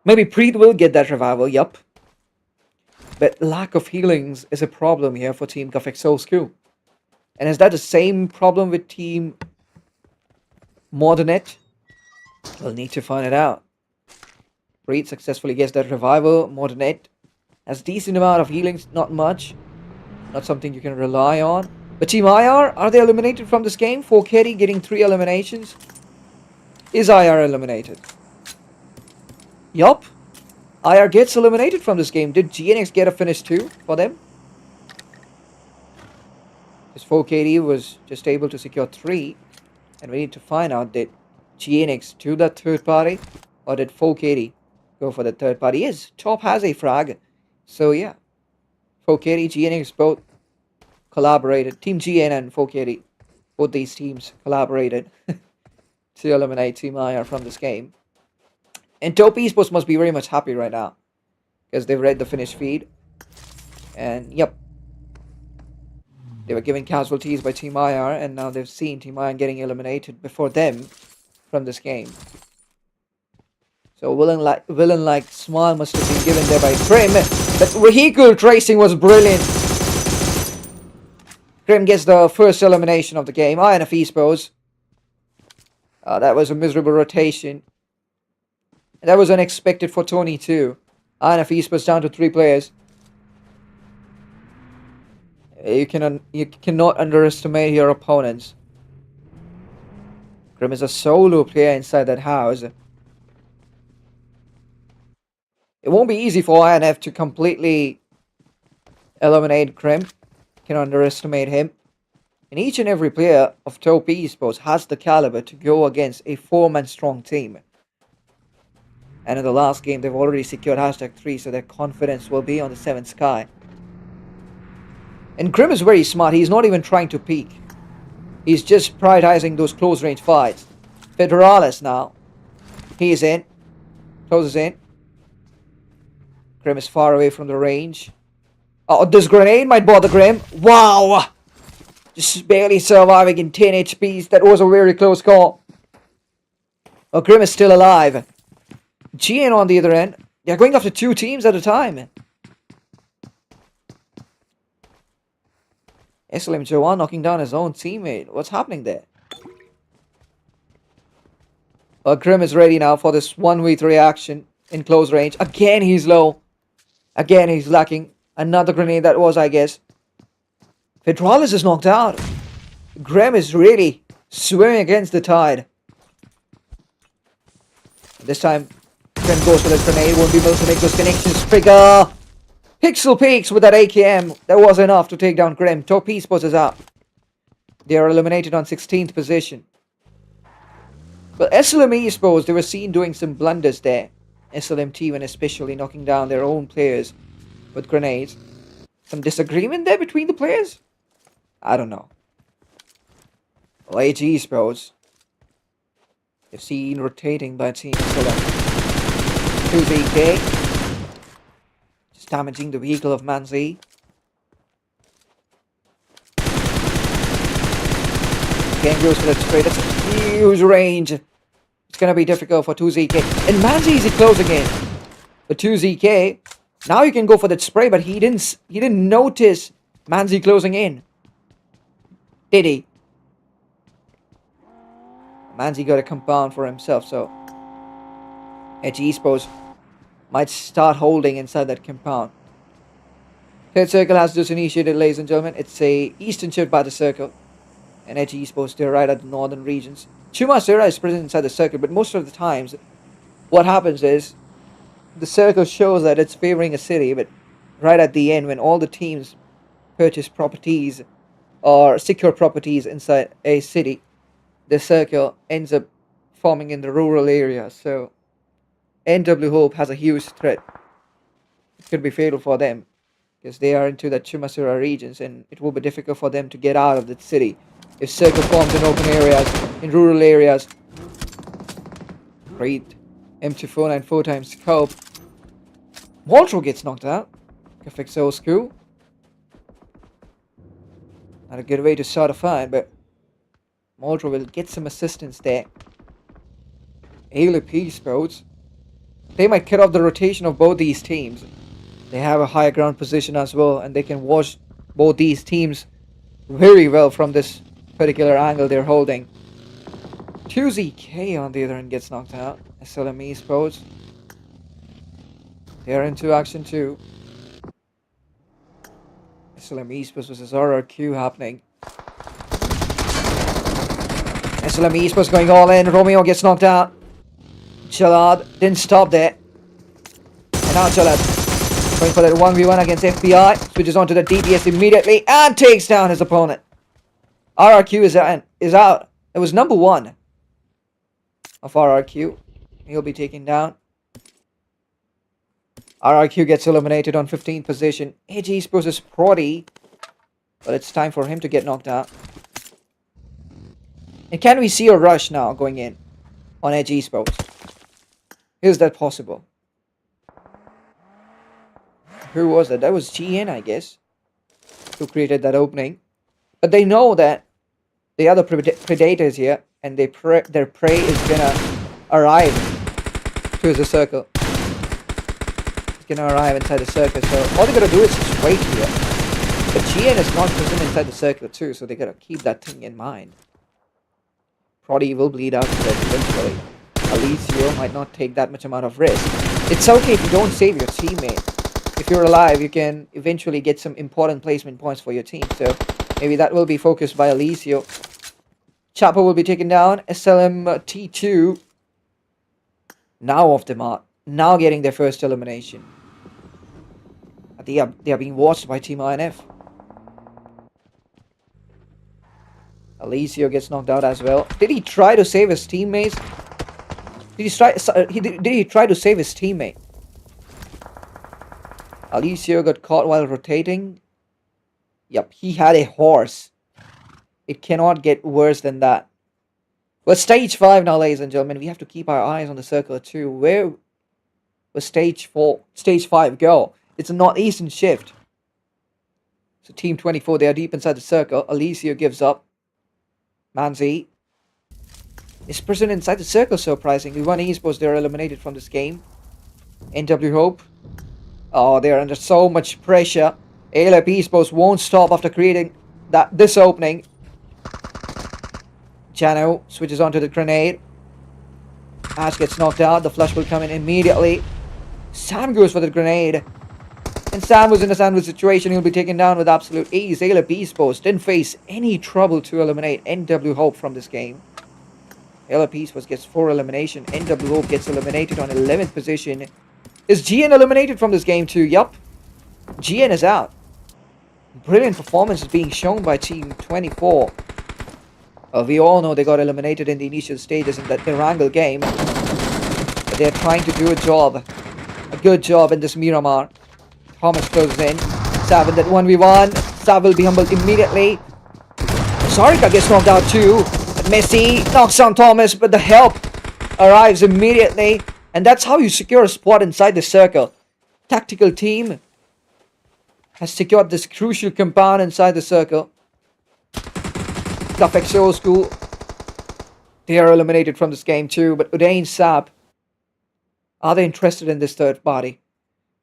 Maybe Preet will get that revival, yup. But lack of healings is a problem here for Team Gafexo School. And is that the same problem with Team Modernet? We'll need to find it out. Preet successfully gets that revival. Modernet has decent amount of healings, not much. Not something you can rely on. But Team IR, are they eliminated from this game? 4Kerry getting 3 eliminations. Is IR eliminated? Yup. IR gets eliminated from this game. Did GNX get a finish too for them? His 4KD was just able to secure 3. And we need to find out, did GNX do that third party? Or did 4KD go for the third party? Yes, Top has a frag. So yeah. 4KD, GNX both collaborated. Team GN and 4KD. Both these teams collaborated to eliminate Team IR from this game. And Top Esports must be very much happy right now. Because they've read the finish feed. And yep. They were given casualties by Team IR. And now they've seen Team IR getting eliminated before them from this game. So villain-like smile must have been given there by Grim. But vehicle tracing was brilliant. Grim gets the first elimination of the game. INF Esports. That was a miserable rotation. And that was unexpected for Tony too. INF Esports down to 3 players. You cannot underestimate your opponents. Grim is a solo player inside that house. It won't be easy for INF to completely eliminate Grim. Can underestimate him. And each and every player of Top Esports has the caliber to go against a 4-man strong team. And in the last game, they've already secured #3, so their confidence will be on the 7th sky. And Grim is very smart. He's not even trying to peek. He's just prioritizing those close-range fights. Federalis now. He's in. Closes in. Grim is far away from the range. Oh, this grenade might bother Grim. Wow! Just barely surviving in 10 HPs. That was a very close call. Oh, Grim is still alive. GN on the other end. They're going after 2 teams at a time. SLM Joan knocking down his own teammate. What's happening there? Grim is ready now for this 1v3 action in close range. Again, he's low. Again, he's lacking. Another grenade that was, I guess. Federalis is knocked out. Grim is really swimming against the tide. This time, Grim goes for the grenade. Won't be able to make those connections. Trigger. Pixel peaks with that AKM. That was enough to take down Grim. Top Esports is out. They are eliminated on 16th position. But SLM Esports, they were seen doing some blunders there. SLM T1 especially knocking down their own players with grenades. Some disagreement there between the players? I don't know. Well, AG Esports, you've seen rotating by Team SLM. 2ZK. Just damaging the vehicle of Manzi. Again goes for that spray. That's a huge range. It's going to be difficult for 2ZK. And Manzi is closing in. But 2ZK, now you can go for that spray, but he didn't notice Manzi closing in. Did he? Manzi got a compound for himself, so Edge Esports might start holding inside that compound. Third circle has just initiated, ladies and gentlemen. It's a eastern shift by the circle. And Edge Esports, they're right at the northern regions. Chumacera is present inside the circle, but most of the times, what happens is the circle shows that it's favoring a city, but right at the end, when all the teams purchase properties or secure properties inside a city, the circle ends up forming in the rural areas. So NW Hope has a huge threat. It could be fatal for them because they are into the Chumacera regions, and it will be difficult for them to get out of the city if circle forms in open areas, in rural areas. Great. M2494 4x scope. Moltro gets knocked out. Affects old school. Not a good way to start a fight, but Moltro will get some assistance there. ALP Sports. They might cut off the rotation of both these teams. They have a higher ground position as well, and they can watch both these teams very well from this particular angle they're holding. 2ZK on the other end gets knocked out. SLM Esports. They're into action too. SLM Esports versus RRQ happening. SLM Esports going all in. Romeo gets knocked out. Chalad didn't stop there. And now Chalad going for that 1v1 against FBI. Switches on to the DPS immediately and takes down his opponent. RRQ is out. It was number 1 of RRQ. He'll be taken down. RRQ gets eliminated on 15th position. Edge Esports is Prodi, but it's time for him to get knocked out. And can we see a rush now going in on Edge Esports? Is that possible? Who was that? That was GN, I guess, who created that opening. But they know that the other predators here, and their prey is gonna arrive to the circle. It's gonna arrive inside the circle, so all they gotta do is just wait here. But GN is not present inside the circle too, so they gotta keep that thing in mind. Prodi will bleed out to that eventually. Alicio might not take that much amount of risk. It's okay if you don't save your teammate. If you're alive, you can eventually get some important placement points for your team. So maybe that will be focused by Alicio. Chopper will be taken down. SLM T2 now off the mark. Now getting their first elimination. They are being watched by Team INF. Alicio gets knocked out as well. Did he try to save his teammates? Did he try to save his teammate? Alicio got caught while rotating. Yep, he had a horse. It cannot get worse than that. Well, stage 5 now, ladies and gentlemen. We have to keep our eyes on the circle too. Where was stage 5 go? It's a northeastern shift. So Team 24, they are deep inside the circle. Alicio gives up. Manzi is present inside the circle, surprisingly. One Esports, they're eliminated from this game. NW Hope. Oh, they're under so much pressure. ALP Esports won't stop after creating this opening. Jano switches onto the grenade. Ash gets knocked out. The flush will come in immediately. Sam goes for the grenade. And Sam was in a sandwich situation. He'll be taken down with absolute ease. ALP Esports didn't face any trouble to eliminate NW Hope from this game. ALP Esports gets 4 elimination. NW Hope gets eliminated on 11th position. Is GN eliminated from this game too? Yup. GN is out. Brilliant performance is being shown by Team 24. We all know they got eliminated in the initial stages in that Erangel game. But they're trying to do a good job in this Miramar. Thomas closes in. Sav in that 1v1. Sav will be humbled immediately. Sarika gets knocked out too. But Messi knocks down Thomas, but the help arrives immediately. And that's how you secure a spot inside the circle. Tactical team has secured this crucial compound inside the circle. Gafex Old School, they are eliminated from this game too. But Udain Sab, are they interested in this third party?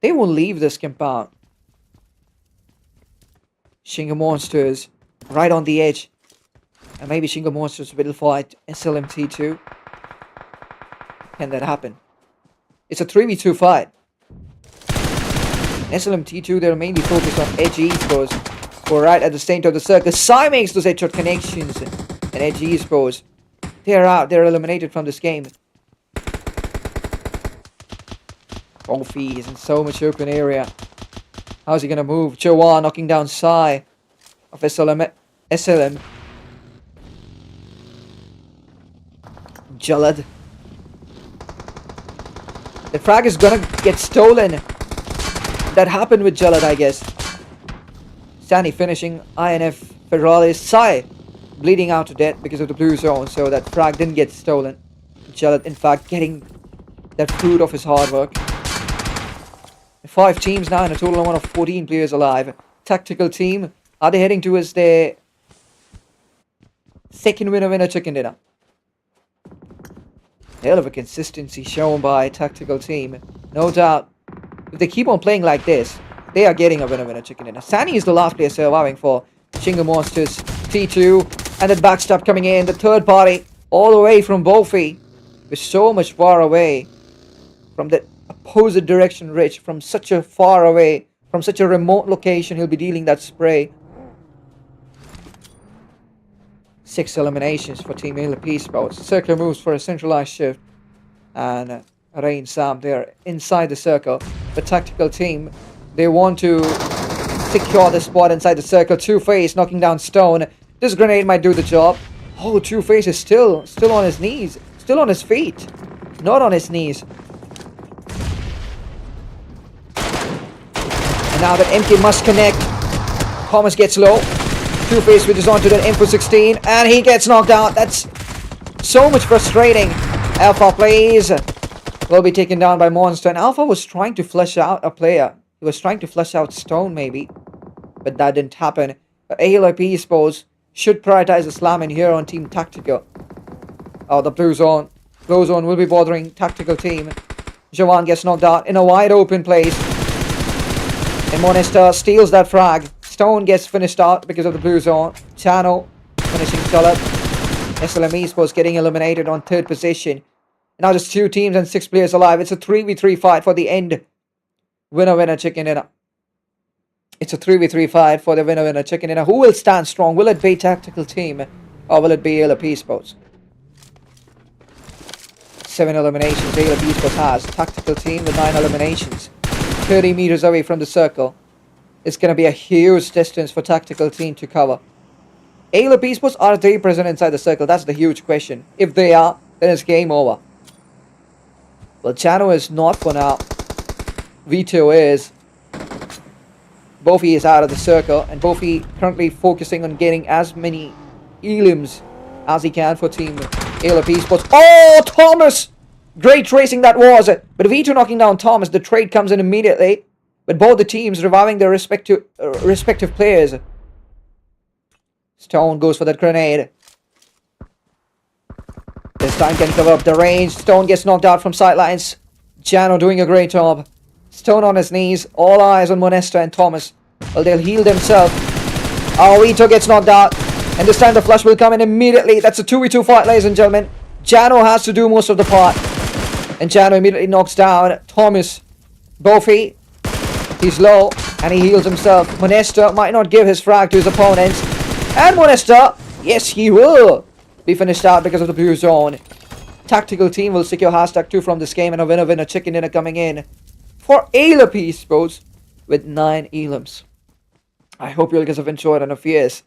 They won't leave this compound. Shingo Monsters right on the edge. And maybe Shingo Monsters will fight SLMT2. Can that happen? It's a 3v2 fight. SLMT2, they're mainly focused on edge esports. We're right at the center of the circle. Sai makes those headshot connections. And edge esports, they're out. They're eliminated from this game. Wolfie is in so much open area. How's he gonna move? Jawan knocking down Sai of SLM. Jalad. The frag is gonna get stolen. That happened with Jalad, I guess. Sani finishing INF Federalis. Sai bleeding out to death because of the blue zone, so that frag didn't get stolen. Jalad, in fact, getting that fruit of his hard work. 5 teams now and a total amount of 14 players alive. Tactical team, are they heading towards their second winner chicken dinner? Hell of a consistency shown by tactical team. No doubt, if they keep on playing like this, they are getting a winner chicken dinner. Sani is the last player surviving for Shingo Monsters. T2, and then backstab coming in. The third party, all the way from Bofi. We're so much far away from the opposite direction, Rich. From such a far away, from such a remote location, he'll be dealing that spray. 6 eliminations for Team Halo Esports. Circle moves for a centralized shift. And Rain Sam, they're inside the circle. The tactical team, they want to secure the spot inside the circle. Two-Face knocking down Stone. This grenade might do the job. Oh, Two-Face is still on his knees. Still on his feet. Not on his knees. And now that MK must connect. Thomas gets low. Two-Face switches onto that M416 and he gets knocked out. That's so much frustrating. Alpha plays. Will be taken down by Monster. And Alpha was trying to flush out a player. He was trying to flush out Stone maybe. But that didn't happen. But ALIP Esports should prioritize the slam in here on Team Tactical. Oh, the blue zone. Blue zone will be bothering Tactical team. Jawan gets knocked out in a wide open place. And Monster steals that frag. Stone gets finished out because of the blue zone. Chano finishing solid. SLM Esports getting eliminated on 3rd position. Now just 2 teams and 6 players alive. It's a 3v3 fight for the end. Winner chicken dinner. It's a 3v3 fight for the winner chicken dinner. Who will stand strong? Will it be Tactical team or will it be ALIP Esports? 7 eliminations ALIP Esports has. Tactical team with 9 eliminations. 30 meters away from the circle. It's going to be a huge distance for Tactical team to cover. ALIP Esports, are they present inside the circle? That's the huge question. If they are, then it's game over. Well, Chano is not for now. Vito is. Bofi is out of the circle. And Bofi currently focusing on getting as many elims as he can for Team ALIP Esports. Oh, Thomas! Great tracing that was. But Vito knocking down Thomas. The trade comes in immediately. But both the teams reviving their respective players. Stone goes for that grenade. This time can cover up the range. Stone gets knocked out from sidelines. Jano doing a great job. Stone on his knees. All eyes on Monesta and Thomas. Well, they'll heal themselves. Oh, Vito gets knocked out. And this time the flush will come in immediately. That's a 2v2 fight, ladies and gentlemen. Jano has to do most of the part. And Jano immediately knocks down Thomas. Bofi. He's low. And he heals himself. Monesta might not give his frag to his opponents. And Monesta, yes, he will be finished out because of the blue zone. Tactical team will secure hashtag 2 from this game. And a winner chicken dinner coming in for ALIP Esports with 9 elims. I hope you guys have enjoyed, and if yes,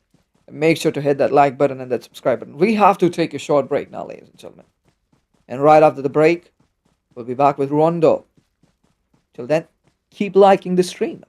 make sure to hit that like button and that subscribe button. We have to take a short break now, ladies and gentlemen. And right after the break, we'll be back with Rondo. Till then, keep liking the stream.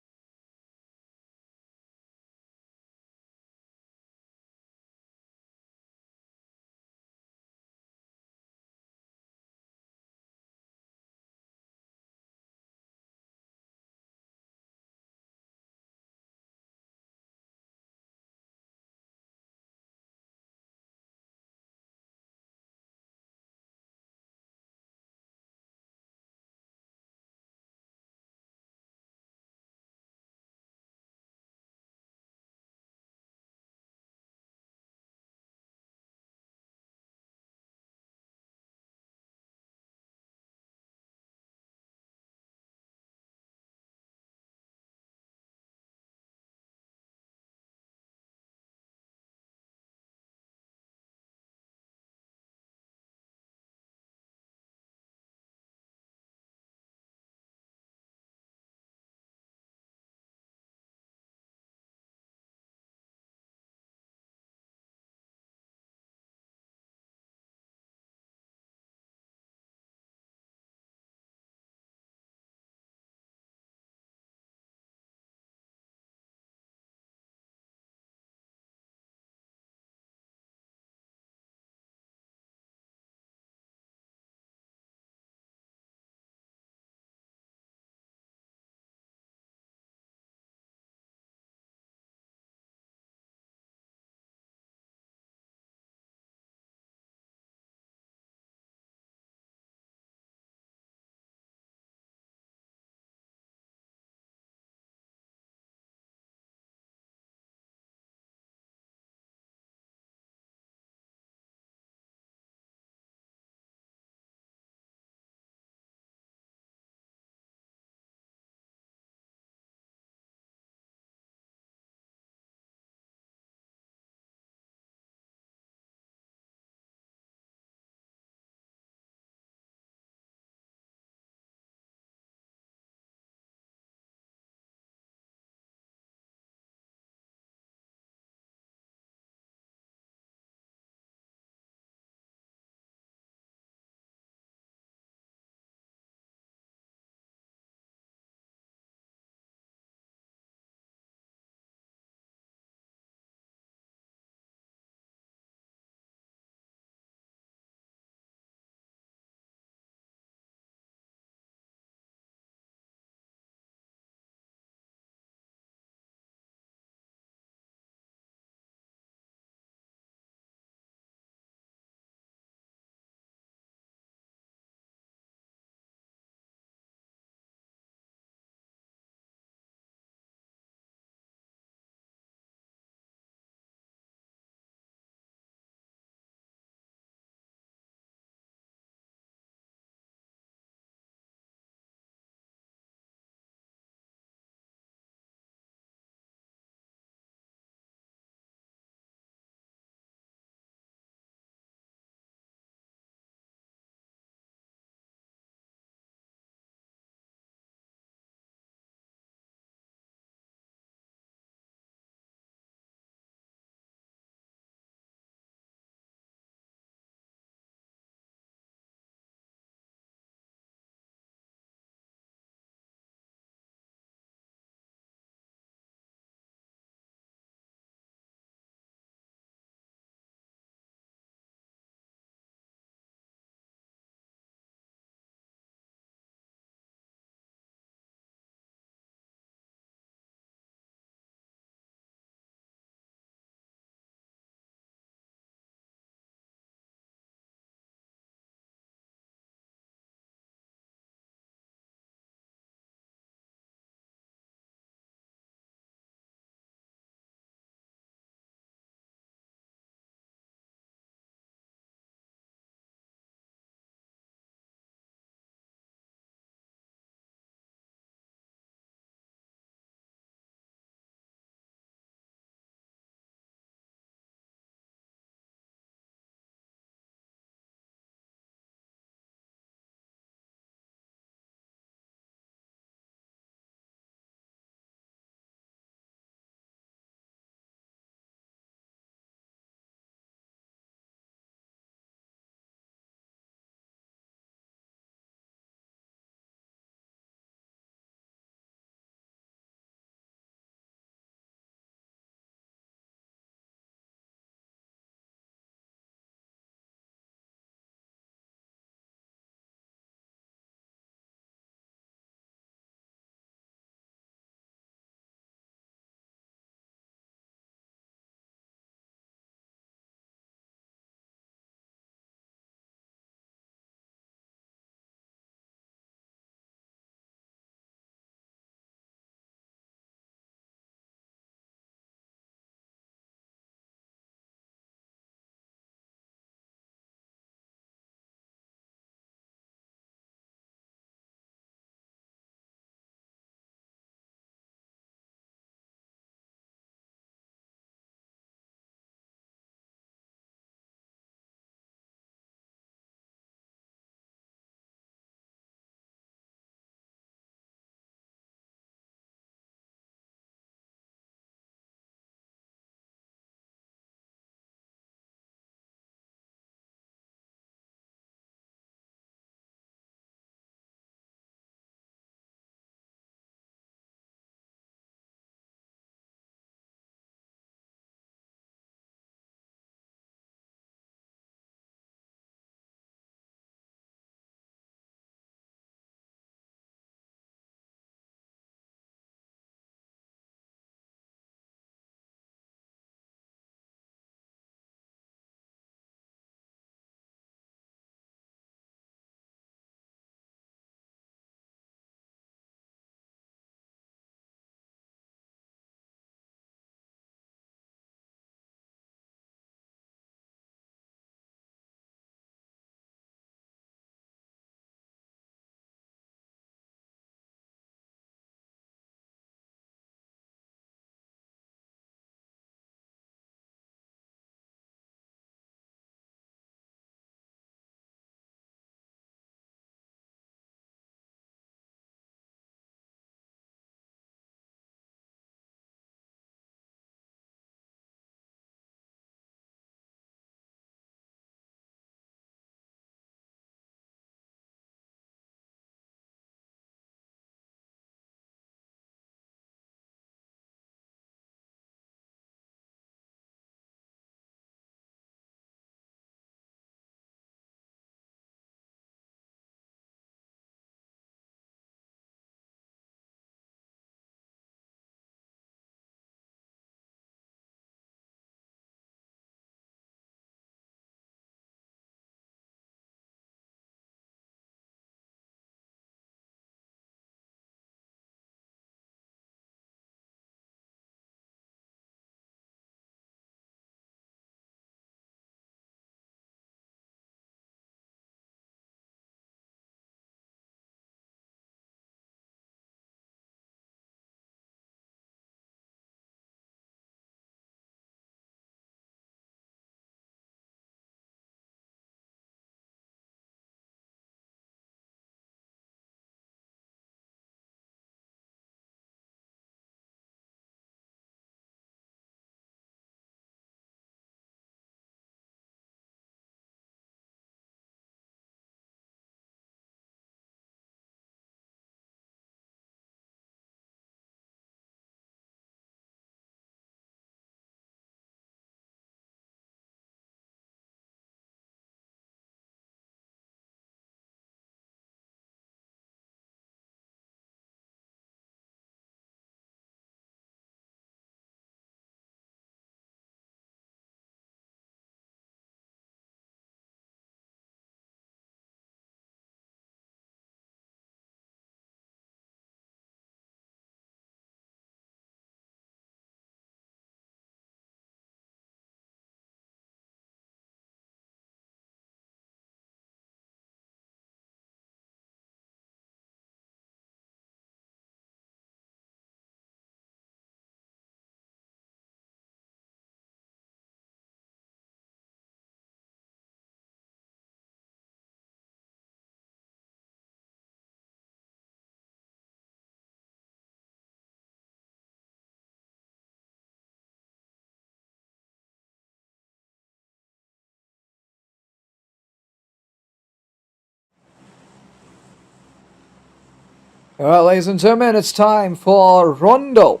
Alright, ladies and gentlemen, it's time for Rondo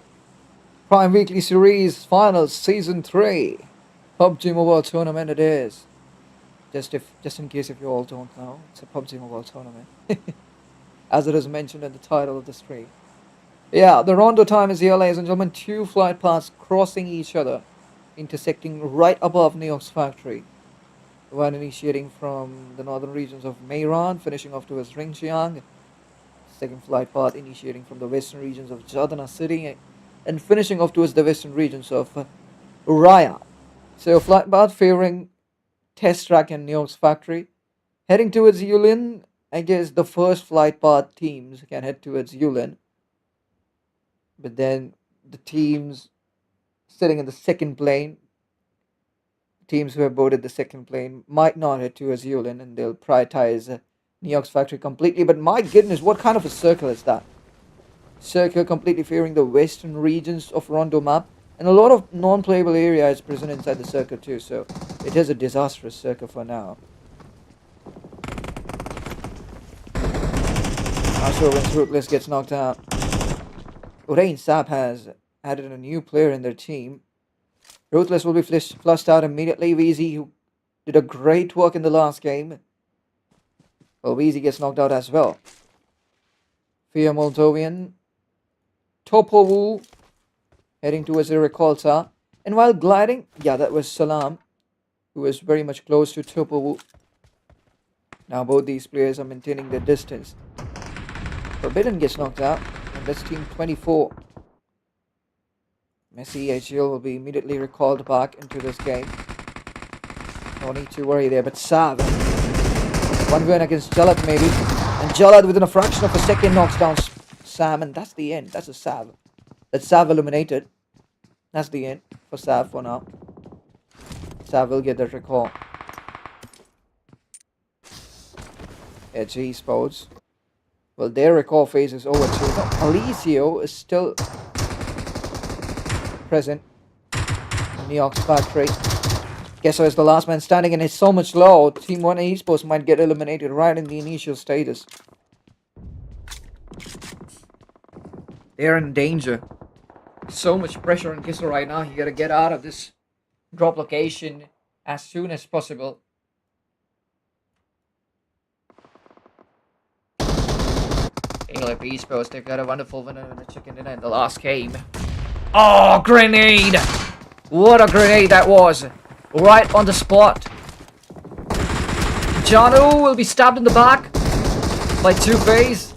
Prime Weekly Series Finals Season 3. PUBG Mobile Tournament it is. Just in case if you all don't know, it's a PUBG Mobile Tournament. As it is mentioned in the title of the stream. Yeah, the Rondo time is here, ladies and gentlemen. 2 flight paths crossing each other, intersecting right above New York's factory. One initiating from the northern regions of Meiran, finishing off towards Ringxiang. Second flight path initiating from the western regions of Jadana City and finishing off towards the western regions of Raya. So flight path favoring Test Track and New York's factory. Heading towards Yulin, I guess the first flight path teams can head towards Yulin. But then the teams sitting in the second plane, teams who have boarded the second plane might not head towards Yulin and they'll prioritize New York's factory completely. But my goodness, what kind of a circle is that? Circle completely favoring the western regions of Rondo map, and a lot of non-playable area is present inside the circle too, so it is a disastrous circle for now. Also, when Ruthless gets knocked out, Urain Sap has added a new player in their team. Ruthless will be flushed out immediately. Weezy, who did a great work in the last game, well, Weezy gets knocked out as well. Fear Moldovan, Topowu heading towards the Recolta. And while gliding, yeah, that was Salam, who was very much close to Topowu. Now both these players are maintaining their distance. Forbidden gets knocked out, and that's Team 24. Messi HL will be immediately recalled back into this game. No need to worry there, but Sav, one win against Jalad maybe. And Jalad within a fraction of a second knocks down Sam, and that's the end. That's a Sav. That's Sav eliminated. That's the end for Sav for now. Sav will get the recall. Edgy Sports. Well, their recall phase is over too. No, Alicio is still present in New York's factory. Guess is the last man standing, and it's so much low. Team 1 Esports might get eliminated right in the initial status. They're in danger. So much pressure on Kissel right now. You gotta get out of this drop location as soon as possible. ALF Esports, they've got a wonderful winner in the chicken dinner in the last game. Oh, grenade! What a grenade that was! Right on the spot. Janu will be stabbed in the back by Two-Face.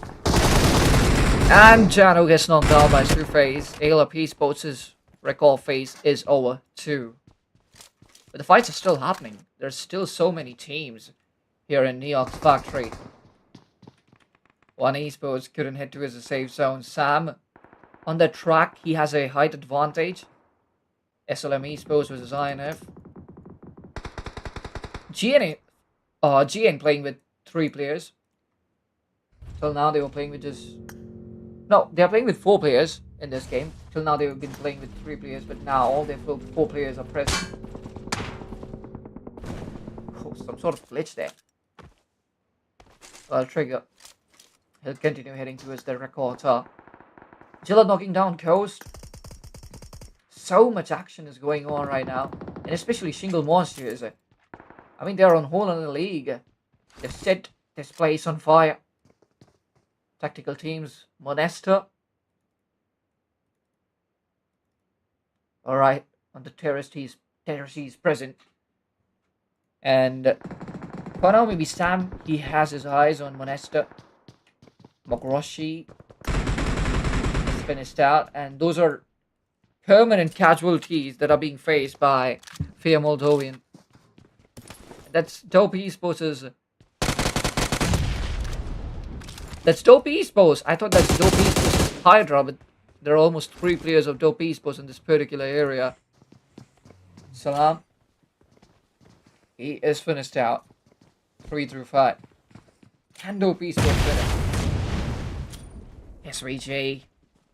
And Janu gets knocked out by Two-Face. ALF Esports' recall phase is over too. But the fights are still happening. There's still so many teams here in New York's factory. One Esports couldn't head to his safe zone. Sam, on the track, he has a height advantage. SLM Esports versus INF. GN playing with 3 players. Till now they were playing with just... No, they're playing with 4 players in this game. Till now they've been playing with 3 players, but now all their 4 players are present. Oh, some sort of glitch there. Well, Trigger. He'll continue heading towards the Recorder. Jilla knocking down Coast. So much action is going on right now. And especially Shingle Monsters. I mean, they're on whole other league. They've set this place on fire. Tactical teams, Monesta. Alright, on the terrace he's present. And for now, maybe Sam, he has his eyes on Monesta. Mogroshi is finished out, and those are permanent casualties that are being faced by Fear Moldovan. That's Dope Esports' That's Dope Esports. I thought that's Dope Esports Hydra, but there are almost 3 players of Dope Esports in this particular area. Salam. He is finished out. 3 through 5. Can Dope Esports finish? SVJ.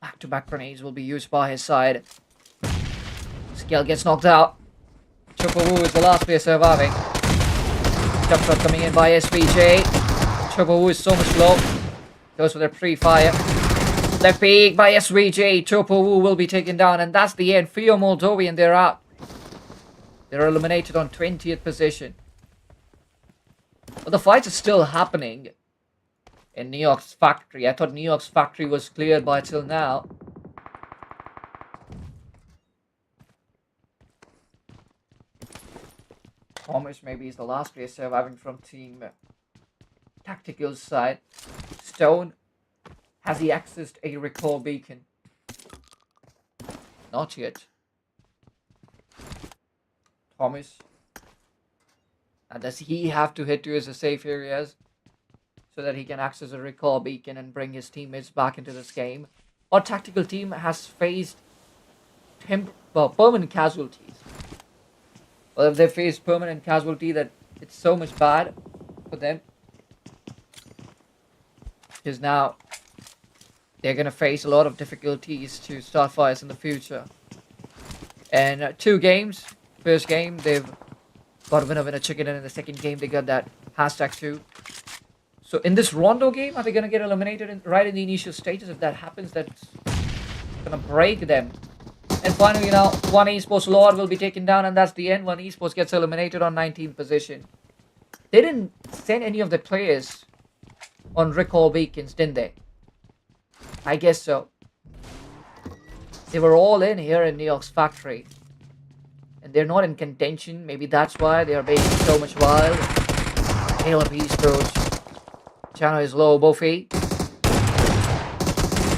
Back-to-back grenades will be used by his side. Skill gets knocked out. Chocowu is the last player surviving. Jump shot coming in by SVJ. Chocowu is so much low. Goes for their pre-fire. The peak by SVJ. Topowu will be taken down, and that's the end. Fio Moldovan, they're out. They're eliminated on 20th position. But the fights are still happening in New York's factory. I thought New York's factory was cleared by till now. Thomas maybe is the last player surviving from Team Tactical's side. Stone, has he accessed a recall beacon? Not yet. Thomas. And does he have to head to his safe areas so that he can access a recall beacon and bring his teammates back into this game? Our tactical team has faced permanent casualties. Well, if they face permanent casualty, that it's so much bad for them. Because now they're going to face a lot of difficulties to start fires in the future. And 2 games. First game, they've got a winner chicken, and in the second game, they got that #2. So in this Rondo game, are they going to get eliminated right in the initial stages? If that happens, that's going to break them. And finally, now, One Esports Lord will be taken down, and that's the end. One Esports gets eliminated on 19th position. They didn't send any of the players on recall beacons, didn't they? I guess so. They were all in here in New York's factory. And they're not in contention. Maybe that's why they are being so much wild. Caleb Esports. Chano is low. Buffy.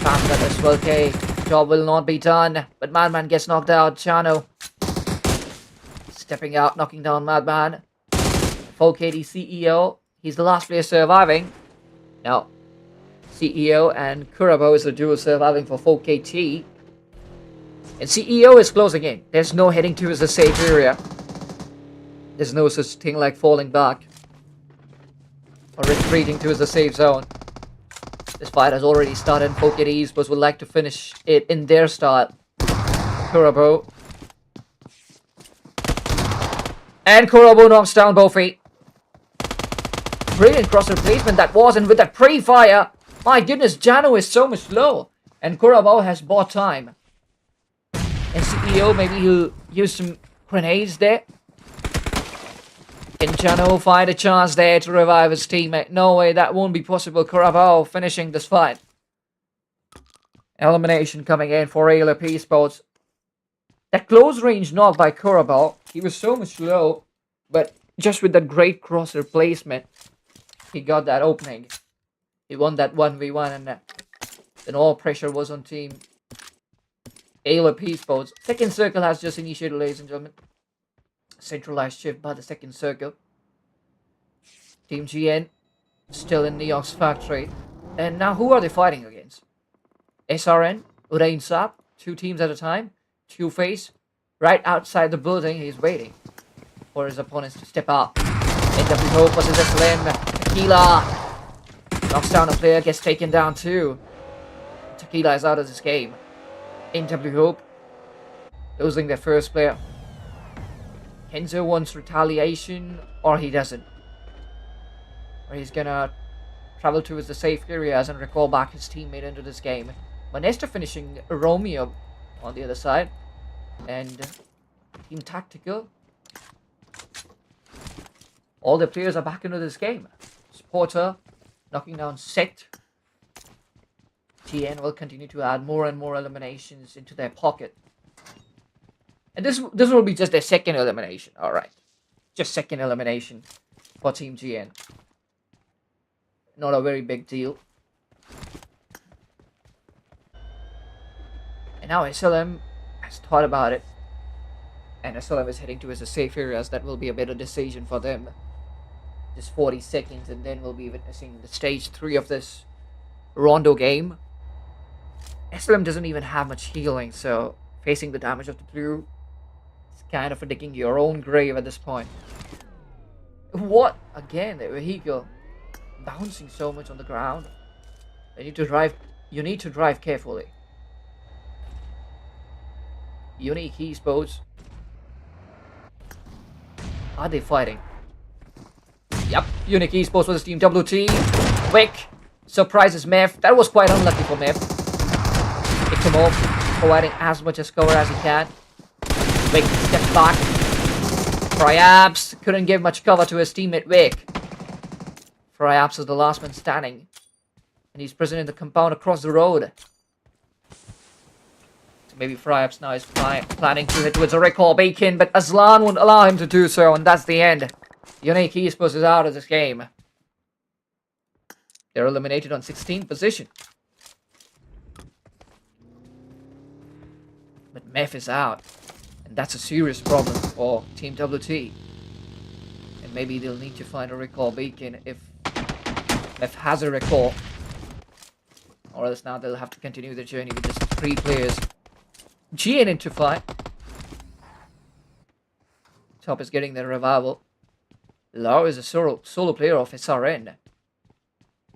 Found that as well. Okay. Job will not be done. But Madman gets knocked out. Chano. Stepping out. Knocking down Madman. 4KD CEO. He's the last player surviving. Now, CEO and Kurabo is the duo surviving for 4KT. And CEO is closing in. There's no heading to his safe area. There's no such thing like falling back or retreating to his safe zone. This fight has already started. 4KT Esports would like to finish it in their style. Kurabo. And Kurabo knocks down Bofi. Brilliant crosser placement that was, and with that pre-fire, my goodness, Jano is so much low. And Kurabo has bought time. And CEO, maybe he'll use some grenades there. Can Jano find a chance there to revive his teammate? No way, that won't be possible. Kurabo finishing this fight. Elimination coming in for ALP Esports. That close range knock by Kurabo, he was so much low, but just with that great crosser placement, he got that opening. He won that 1v1, and then all pressure was on team ALP Esports. Second circle has just initiated, ladies and gentlemen. Centralized shift by the second circle. Team GN still in New York's factory. And now who are they fighting against? SRN, Urain Saab, 2 teams at a time. Two-Face, right outside the building, he's waiting for his opponents to step out. NW Hope versus SLM. Tequila knocks down a player, gets taken down too. Tequila is out of this game. NW Hope losing their first player. Kenzo wants retaliation, or he doesn't. Or he's gonna travel to the safe areas and recall back his teammate into this game. Manesta finishing Romeo on the other side. And Team Tactical. All the players are back into this game. Porter knocking down Sect. GN will continue to add more and more eliminations into their pocket. And this will be just their second elimination. Alright. Just second elimination for Team GN. Not a very big deal. And now SLM has thought about it. And SLM is heading to his safe areas. That will be a better decision for them. Just 40 seconds, and then we'll be witnessing the stage 3 of this Rondo game. SLM doesn't even have much healing, so facing the damage of the blue is kind of digging your own grave at this point. What? Again, the vehicle bouncing so much on the ground. You need to drive carefully. Unique Esports. Are they fighting? Yep, Unique Esports versus Team WT. Wick surprises Mev. That was quite unlucky for Mev. pick him up, providing as much as cover as he can. Vic steps back. Fryabs couldn't give much cover to his teammate Vic. Fryabs is the last man standing. And he's present in the compound across the road. So maybe Fryabs now is planning to hit towards a recall beacon, but Aslan won't allow him to do so, and that's the end. Unique Esports is out of this game. They're eliminated on 16th position. But Meph is out. And that's a serious problem for Team WT. And maybe they'll need to find a recall beacon if Meph has a recall. Or else now they'll have to continue their journey with just 3 players. GN into fight. Top is getting their revival. Lau is a solo player of SRN.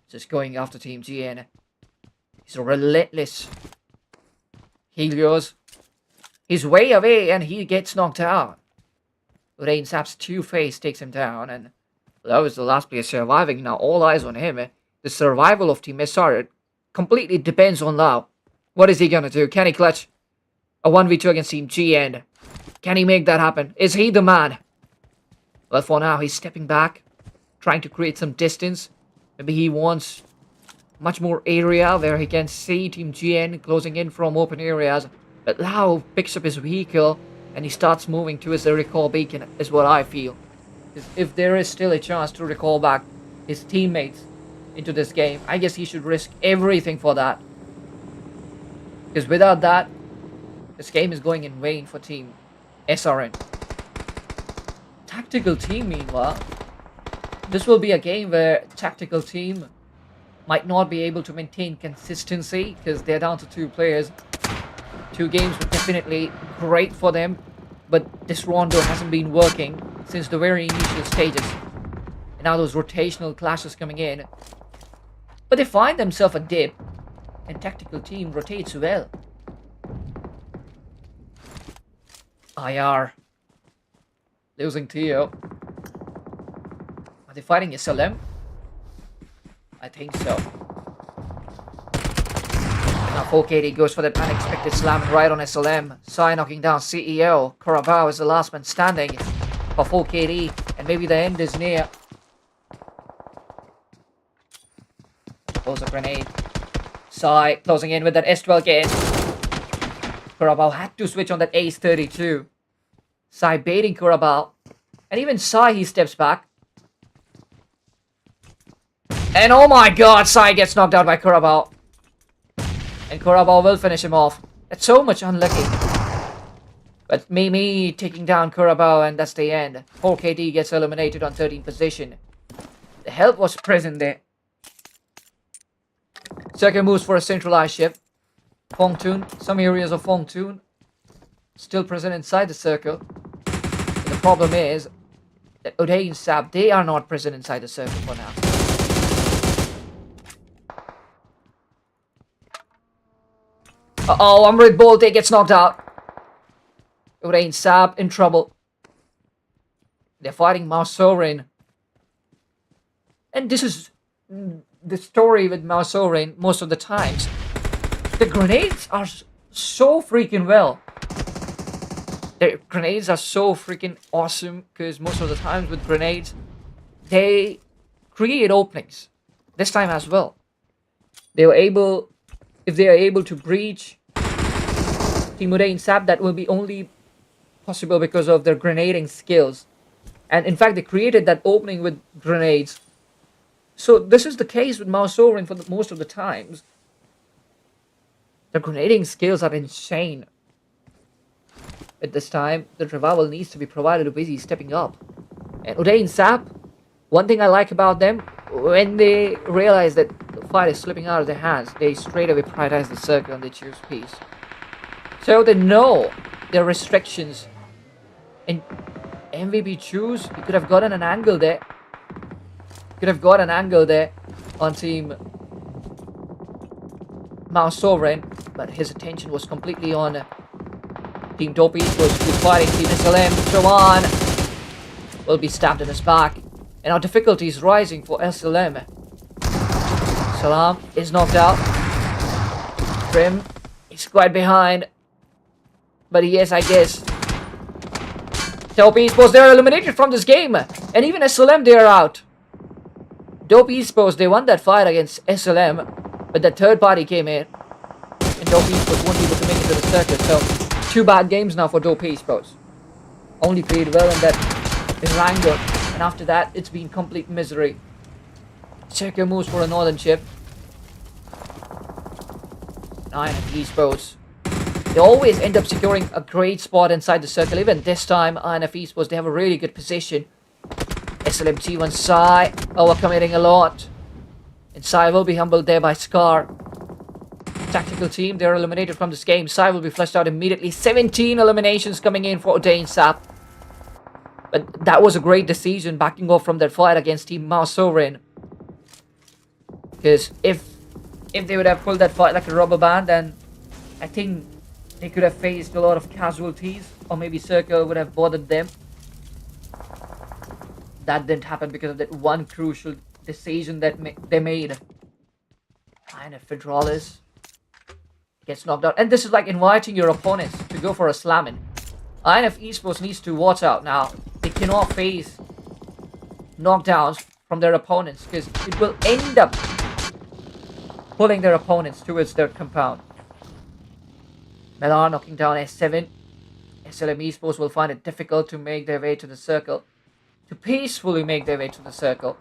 Just going after Team GN. He's relentless. Helios. He's way away and he gets knocked out. Rain Sap's 2-face takes him down, and Lau is the last player surviving. Now all eyes on him. The survival of Team SR completely depends on Lau. What is he gonna do? Can he clutch a 1v2 against Team GN? Can he make that happen? Is he the man? Well, for now he's stepping back, trying to create some distance. Maybe he wants much more area where he can see Team GN closing in from open areas. But Lau picks up his vehicle and he starts moving towards the recall beacon, is what I feel. If there is still a chance to recall back his teammates into this game, I guess he should risk everything for that. Because without that, this game is going in vain for Team SRN. Tactical team, meanwhile, this will be a game where tactical team might not be able to maintain consistency because they're down to 2 players. 2 games were definitely great for them, but this rondo hasn't been working since the very initial stages. And now those rotational clashes coming in. But they find themselves a dip, and tactical team rotates well. IR losing Theo. Are they fighting SLM? I think so. Now 4KD goes for that unexpected slam right on SLM. Sai knocking down CEO. Korabao is the last man standing for 4KD. And maybe the end is near. Throws a grenade. Sai closing in with that S12 gate. Korabao had to switch on that Ace 32. Sai baiting Korabao. And even Sai, he steps back. And oh my god, Sai gets knocked out by Korabao. And Korabao will finish him off. That's so much unlucky. But Mimi taking down Korabao, and that's the end. 4KD gets eliminated on 13th position. The help was present there. Circle moves for a centralized shift. Fongtun, some areas of Fongtun still present inside the circle. But the problem is that Uday and Sab, they are not present inside the circle for now. Uh-oh, Amrit Bolte gets knocked out. Uday and Sab in trouble. They're fighting Mausorin. And this is the story with Mausorin most of the times. The grenades are so freaking well. The grenades are so freaking awesome because most of the times with grenades, they create openings. This time as well. They were able, if they are able to breach Team Uday and Sab, that will be only possible because of their grenading skills. And in fact, they created that opening with grenades. So this is the case with Mausorin for most of the times. The grenading skills are insane. At this time, the revival needs to be provided with Busy stepping up. And Uday and Sap, one thing I like about them, when they realize that the fight is slipping out of their hands, they straight away prioritize the circle and they choose peace. So they know their restrictions. And MVP choose, you could have gotten an angle there. Could have got an angle there on Team Mausorin, but his attention was completely on Team Dopey. Was fighting Team SLM. Jovan will be stabbed in his back, and our difficulty is rising for SLM. Salam is knocked out. Trim He's quite behind. But yes, I guess. Dope Esports, they're eliminated from this game. And even SLM, they're out. Dope Esports, they won that fight against SLM. But the third party came in. And Dope Esports won't be able to make it to the circuit. So, 2 bad games now for Dope Esports. Only played well in that in Rango. And after that, it's been complete misery. Circle moves for a northern shift. INF Esports. They always end up securing a great spot inside the circle. Even this time, INF Esports, they have a really good position. SLMT1 Sai overcommitting a lot. And Sai will be humbled there by Scar. Tactical team, they're eliminated from this game. Sai will be flushed out immediately. 17 eliminations coming in for Dane Sap. But that was a great decision backing off from that fight against Team Mao Sovereign. Because if they would have pulled that fight like a rubber band, then I think they could have faced a lot of casualties. Or maybe Circle would have bothered them. That didn't happen because of that one crucial decision that they made. INF Federalis gets knocked out. And this is like inviting your opponents to go for a slamming. INF Esports needs to watch out now. They cannot face knockdowns from their opponents because it will end up pulling their opponents towards their compound. Melar knocking down S7. SLM Esports will find it difficult to make their way to the circle. To peacefully make their way to the circle.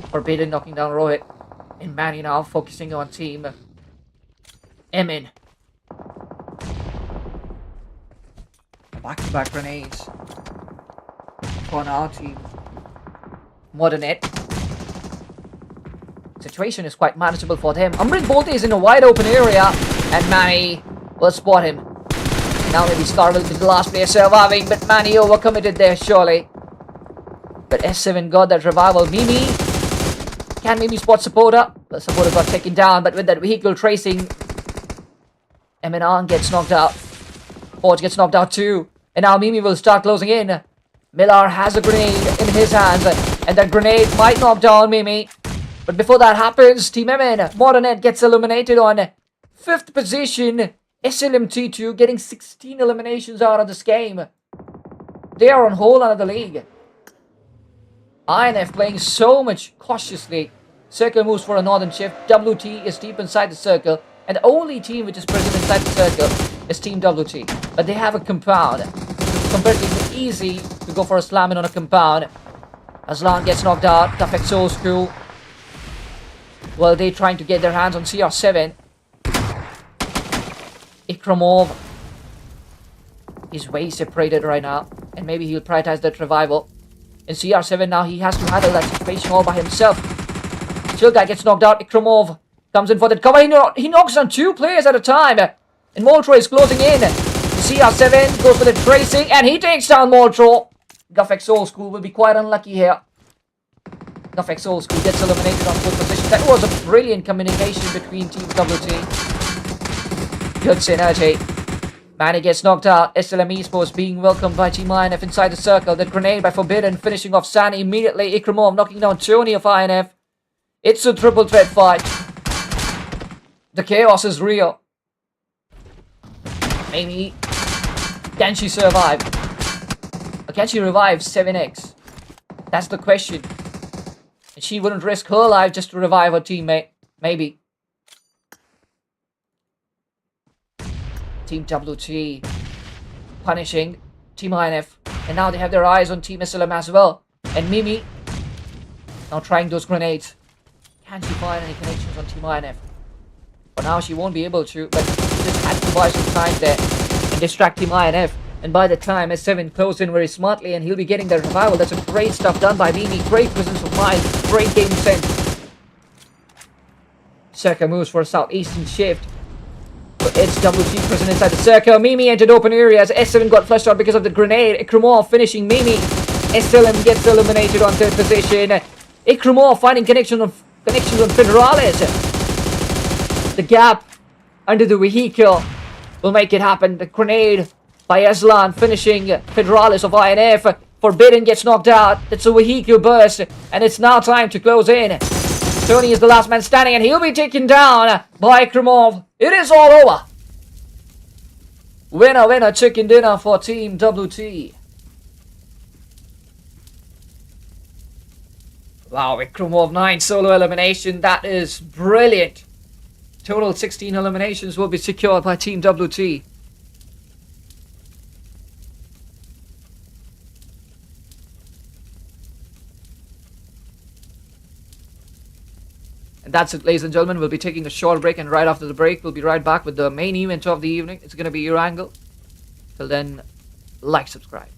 Forbidden knocking down Rohit. And Manny now focusing on team Emin. Back-to-back grenades on our team. Modernet. Situation is quite manageable for them. Umbric Bolte is in a wide open area. And Manny will spot him. Now maybe Star will be the last player surviving. But Manny overcommitted there surely. But S7 got that revival. Mimi. Can Mimi spot Supporter? The Supporter got taken down. But with that vehicle tracing, MNR gets knocked out. Forge gets knocked out too. And now Mimi will start closing in. Millar has a grenade in his hands. And that grenade might knock down Mimi. But before that happens, Team MN, Modernet gets eliminated on 5th position. SLMT2 getting 16 eliminations out of this game. They are on whole another league. INF playing so much cautiously. Circle moves for a northern shift. WT is deep inside the circle. And the only team which is present inside the circle is Team WT. But they have a compound. It's comparatively easy to go for a slamming on a compound. Aslan gets knocked out. Tafek Soul School. Well, they're trying to get their hands on CR7. Ikramov is way separated right now. And maybe he'll prioritize that revival. In CR7 now, he has to handle that situation all by himself. Chill guy gets knocked out. Ikramov comes in for that cover. He knocks on 2 players at a time. And Moltro is closing in. CR7 goes for the tracing. And he takes down Moltro. Guffex Old School will be quite unlucky here. Guffex Old School gets eliminated on 4th position. That was a brilliant communication between Team WT. Good synergy. Manny gets knocked out. SLM Esports being welcomed by Team INF inside the circle. The grenade by Forbidden finishing off Sani immediately. Ikramov knocking down Tony of INF. It's a triple threat fight. The chaos is real. Maybe. Can she survive? Or can she revive 7X? That's the question. And she wouldn't risk her life just to revive her teammate. Maybe. Team WT punishing Team INF. And now they have their eyes on Team SLM as well. And Mimi now trying those grenades. Can she find any connections on Team INF? For now she won't be able to, but she just had to buy some time there and distract Team INF. And by the time S7 closed in very smartly and he'll be getting the revival. That's a great stuff done by Mimi. Great presence of mind. Great game sense. Circa moves for a southeastern shift. But it's WT present inside the circle. Mimi entered open areas. S7 got flushed out because of the grenade. Ikramov finishing Mimi. SLM gets eliminated on 3rd position. Ikramov finding connections on Federalis. The gap under the vehicle will make it happen. The grenade by Aslan finishing Federalis of INF. Forbidden gets knocked out. It's a vehicle burst. And it's now time to close in. Tony is the last man standing and he'll be taken down by Ikramov. It is all over. Winner, winner, chicken dinner for Team WT. Wow, Vikramov 9 solo elimination. That is brilliant. Total 16 eliminations will be secured by Team WT. And that's it, ladies and gentlemen. We'll be taking a short break, and right after the break, we'll be right back with the main event of the evening. It's going to be your angle. Till then, like, subscribe.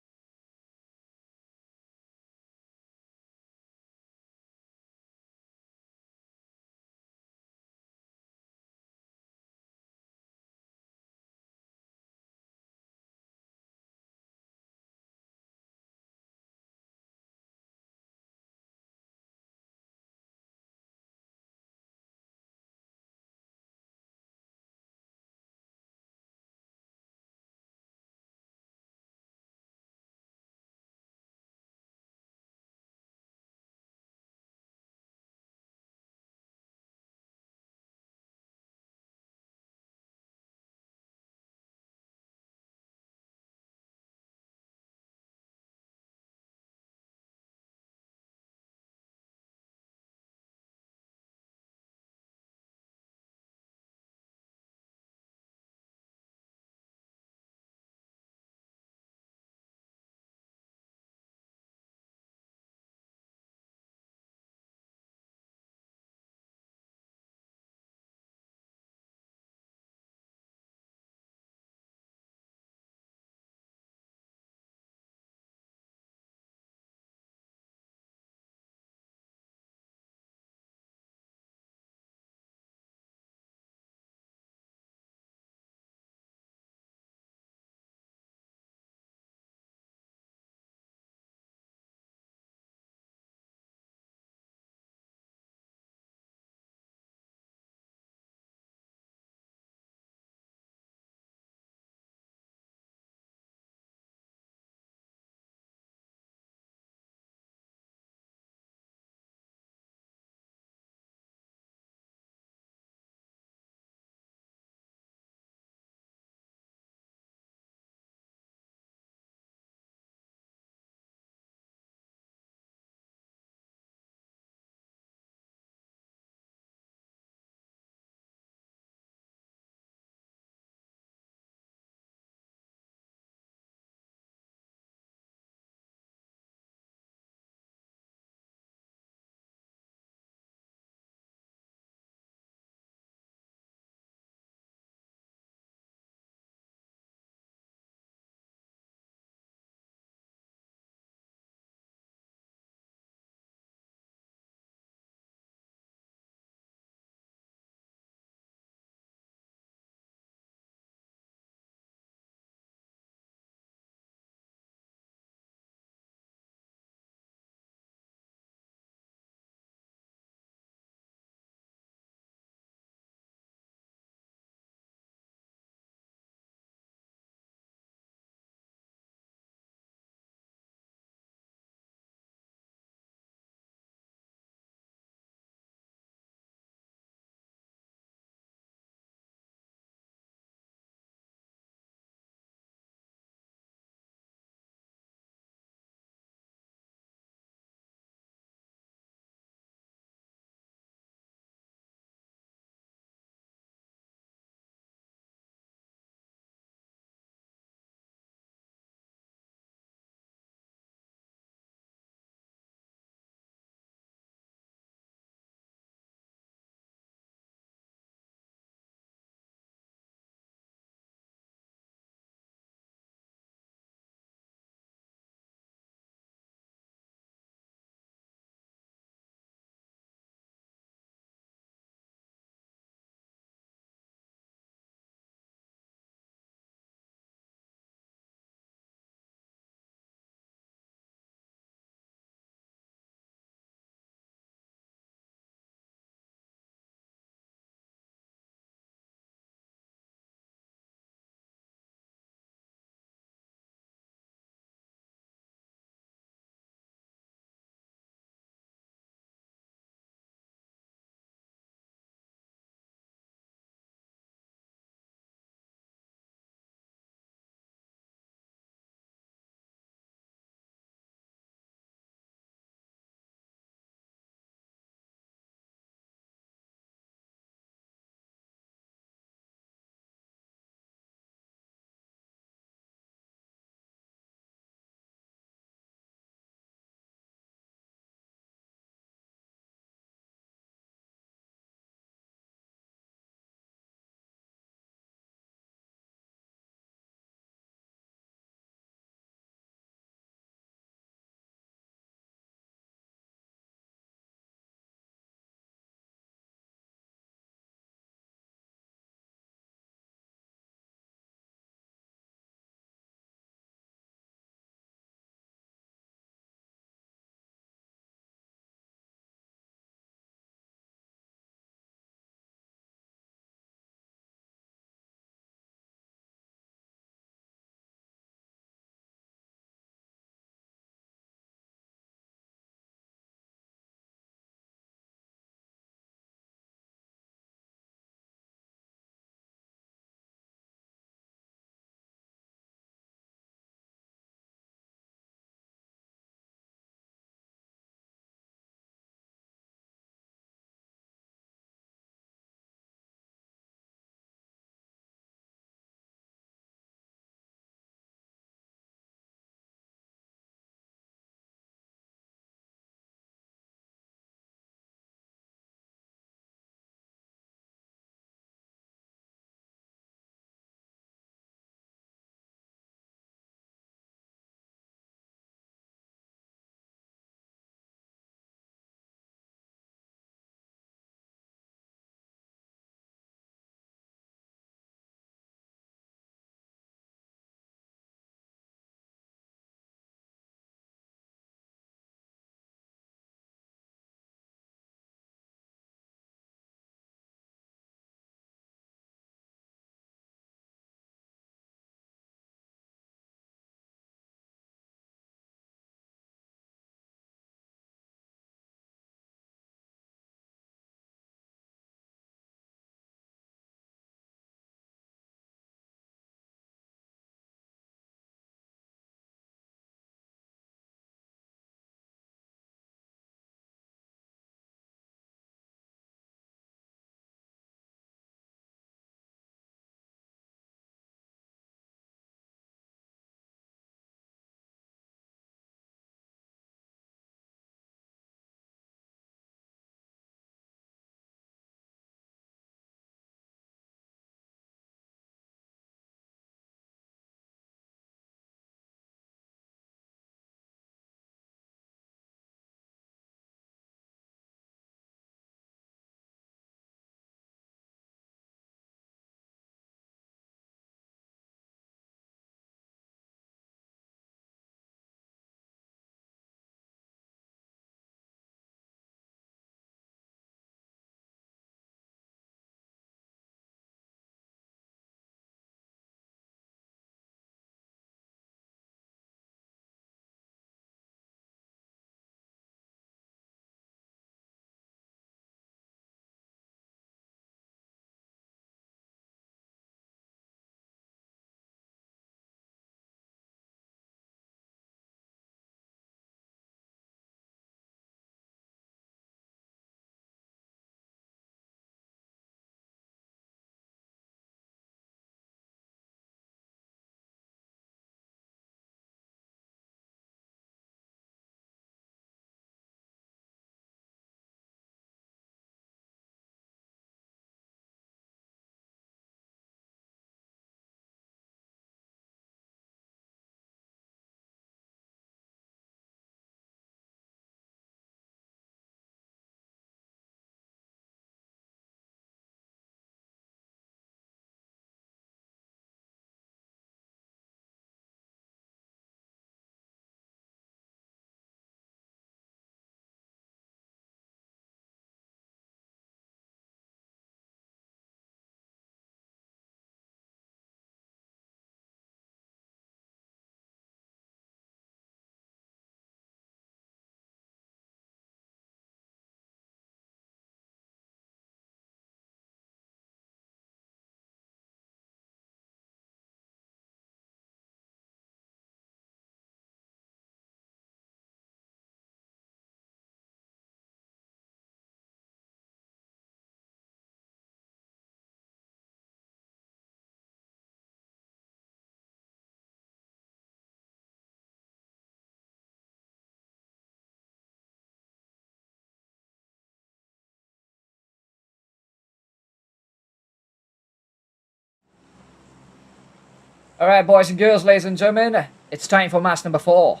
Alright, boys and girls, ladies and gentlemen, it's time for match number 4.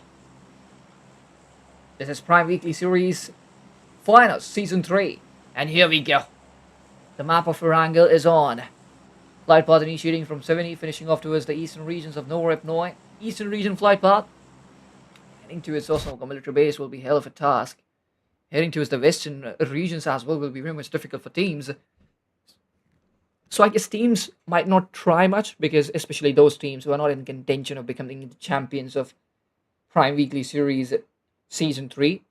This is Prime Weekly Series Finals, Season 3. And here we go. The map of Erangel is on. Flight path initiating from 70, finishing off towards the eastern regions of Norep. Eastern region flight path. Heading towards Osnabrück military base will be hell of a task. Heading towards the western regions as well will be very much difficult for teams. So I guess teams might not try much, because especially those teams who are not in contention of becoming the champions of Prime Weekly Series Season 3,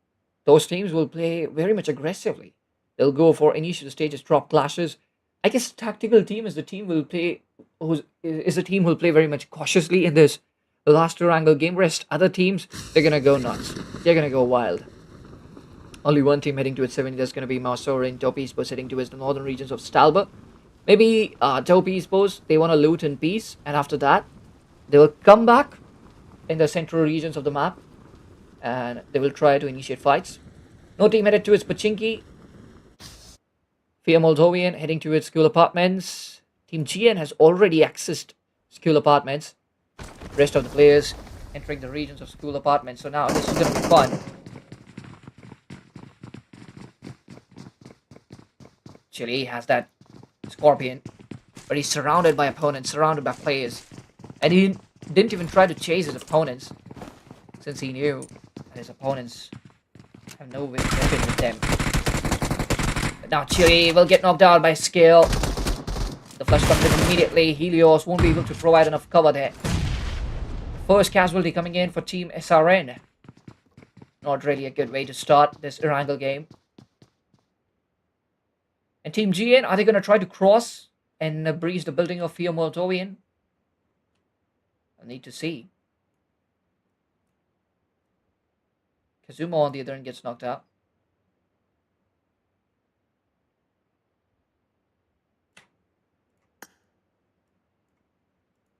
those teams will play very much aggressively. They'll go for initial stages drop clashes. I guess tactical team is the team will play very much cautiously in this last Erangel game. Rest other teams, they're gonna go nuts. They're gonna go wild. Only one team heading towards 70. There's gonna be Marsora and Top Esports heading towards the northern regions of Stalber. Maybe Top Esports, they want to loot in peace, and after that they will come back in the central regions of the map and they will try to initiate fights. No team headed towards Pachinki. Fear Moldovan heading towards school apartments. Team GN has already accessed school apartments. Rest of the players entering the regions of school apartments. So now this is going to be fun. Chile has that Scorpion, but he's surrounded by opponents, surrounded by players, and he didn't even try to chase his opponents, since he knew that his opponents have no weapon with them. But now Chile will get knocked out by Skill. The flash comes in immediately. Helios won't be able to provide enough cover there. First casualty coming in for Team SRN. Not really a good way to start this Erangel game. And Team GN, are they going to try to cross and breach the building of Fear Moldovan? I need to see. Kazuma on the other end gets knocked out.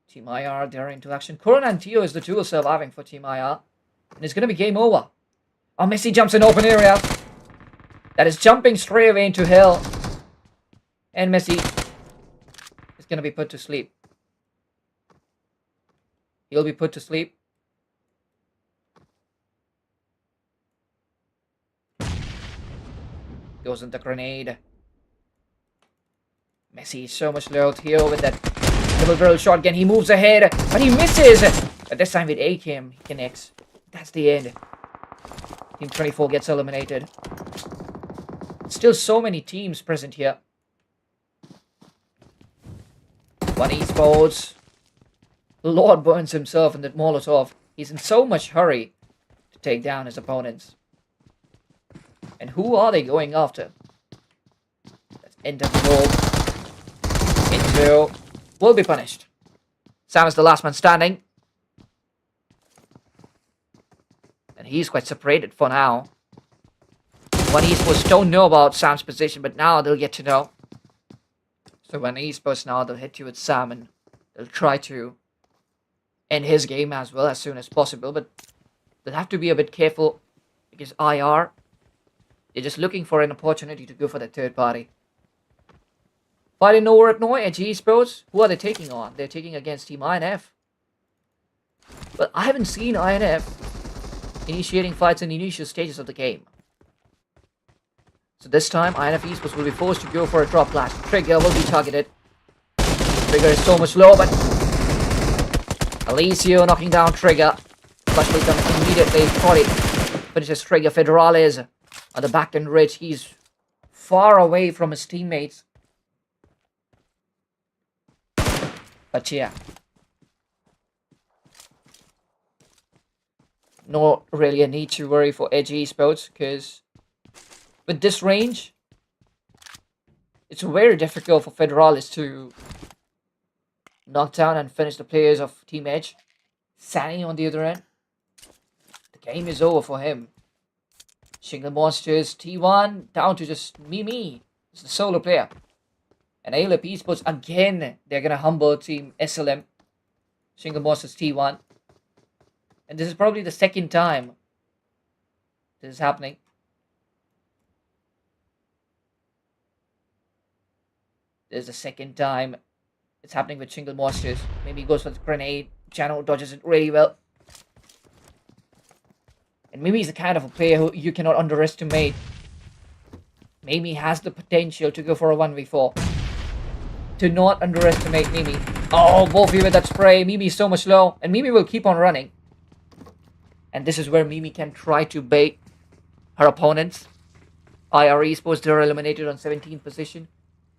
Team IR, they're into action. Corona and Tio is the duo surviving for Team IR. And it's going to be game over. Oh, Messi jumps in open area. That is jumping straight away into hell. And Messi is going to be put to sleep. He'll be put to sleep. Goes in the grenade. Messi is so much low here with that double barrel shotgun. He moves ahead, but he misses. But this time with AKM, he connects. That's the end. Team 24 gets eliminated. Still so many teams present here. One esports. Lord burns himself in that Molotov. He's in so much hurry to take down his opponents. And who are they going after? That's enter the goal. Into will be punished. Sam is the last man standing. And he's quite separated for now. One esports don't know about Sam's position, but now they'll get to know. So when esports now, they'll hit you with Sam and they'll try to end his game as well as soon as possible. But they'll have to be a bit careful because IR, they're just looking for an opportunity to go for the third party. Fighting over at Noi, Edge Esports, who are they taking on? They're taking against Team INF. But I haven't seen INF initiating fights in the initial stages of the game. So this time, INF Esports will be forced to go for a drop flash. Trigger will be targeted. Trigger is so much low, but Alicio knocking down Trigger. Flash will come immediately. Probably finishes Trigger. Federales on the back end ridge. He's far away from his teammates. But yeah. Not really a need to worry for Edge Esports, because with this range, it's very difficult for Federalis to knock down and finish the players of Team Edge. Sani on the other end, the game is over for him. Shingle Monsters, T1, down to just me. It's the solo player. And ALP Esports, again, they're going to humble Team SLM. Shingle Monsters, T1. And this is probably the second time this is happening. This is the second time It's happening with Shingle Monsters. Maybe he goes for the grenade. Jano dodges it really well. And maybe he's the kind of a player who you cannot underestimate. Mimi has the potential to go for a 1v4. Do not underestimate Mimi. Oh, both of you with that spray. Mimi is so much low. And Mimi will keep on running. And this is where Mimi can try to bait her opponents. IR Esports, they're eliminated on 17th position.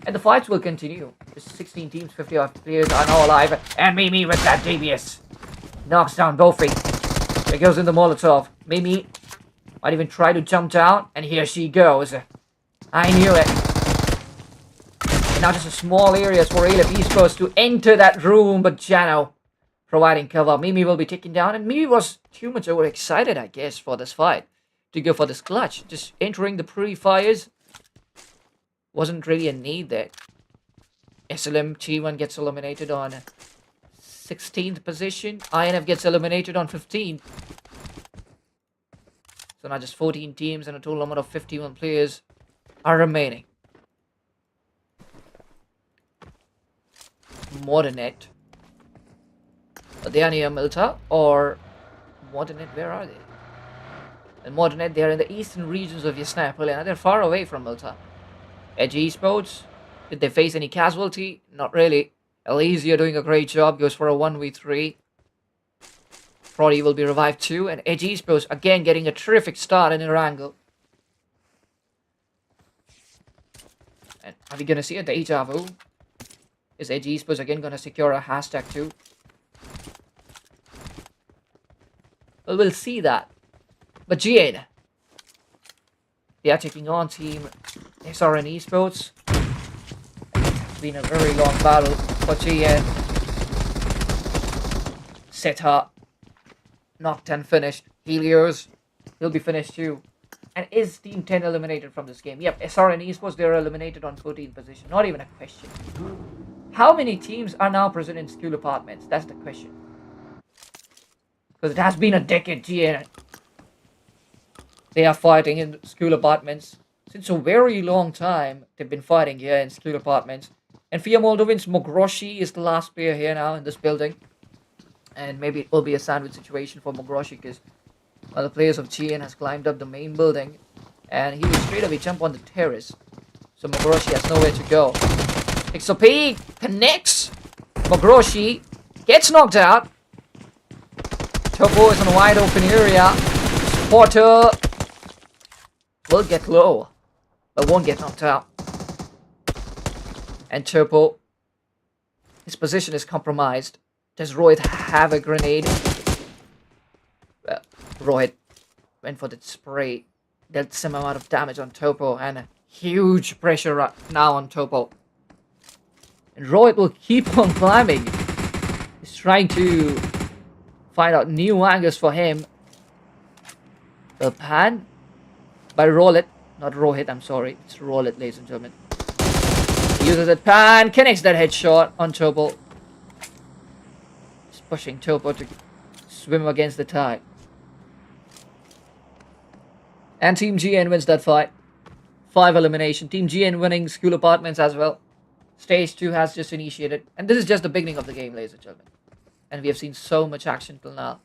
And the fights will continue. There's 16 teams, 55 players are now alive. And Mimi with that DBS knocks down Bofi. There goes in the Molotov. Mimi might even try to jump down. And here she goes. I knew it. And now just a small areas for Elif Esports to enter that room. But Jano providing cover. Mimi will be taken down. And Mimi was too much overexcited, I guess, for this fight. To go for this clutch. Just entering the pre-fires. Wasn't really a need there. SLM T1 gets eliminated on 16th position. INF gets eliminated on 15th. So now just 14 teams and a total amount of 51 players are remaining. Modernet. Are they near Milta or Modernet? Where are they? And Modernet, they are in the eastern regions of Yasnaya. Now they're far away from Milta. Edge Esports, did they face any casualty? Not really. Elysia doing a great job, goes for a 1v3. Prodi will be revived too, and Edge Esports again getting a terrific start in Erangel. And are we gonna see a deja vu? Is Edge Esports again gonna secure a hashtag too? Well, we'll see that. But GN, they are taking on team SRN Esports. It's been a very long battle for GN. Seta knocked and finished. Helios will be finished too. And is Team 10 eliminated from this game? Yep, SRN Esports, they're eliminated on 14th position. Not even a question. How many teams are now present in school apartments? That's the question. Because it has been a decade, GN. They are fighting in school apartments. Since a very long time, they've been fighting here in school apartments. And for your Moldovans, Mogroshi is the last player here now in this building. And maybe it will be a sandwich situation for Mogroshi because one of the players of GN has climbed up the main building. And he will straight away jump on the terrace. So Mogroshi has nowhere to go. XOP connects. Mogroshi gets knocked out. Topo is in a wide open area. Porter will get low, but won't get knocked out. And Turbo, his position is compromised. Does Rohit have a grenade? Well, Rohit went for the spray. Dealt some amount of damage on Topo and huge pressure now on Topo. And Rohit will keep on climbing. He's trying to find out new angles for him. The pan by Rohit, not Rohit, I'm sorry. It's Rohit, ladies and gentlemen. He uses that pan, connects that headshot on Topo. He's pushing Topo to swim against the tide. And Team GN wins that fight. 5 elimination. Team GN winning school apartments as well. Stage 2 has just initiated. And this is just the beginning of the game, ladies and gentlemen. And we have seen so much action till now.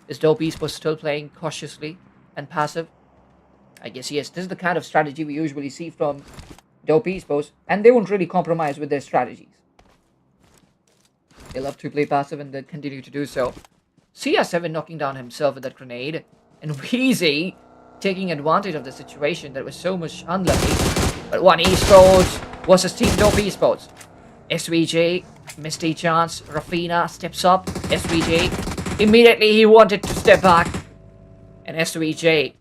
Is Dope Esports still playing cautiously and passive? I guess yes. This is the kind of strategy we usually see from Dope Esports. And they won't really compromise with their strategies. They love to play passive and they continue to do so. CR7 knocking down himself with that grenade. And Wheezy taking advantage of the situation that was so much unlucky. But one Esports versus Team Dope Esports. SVJ, Misty Chance, Rafina steps up. SVJ, immediately he wanted to step back. And SVJ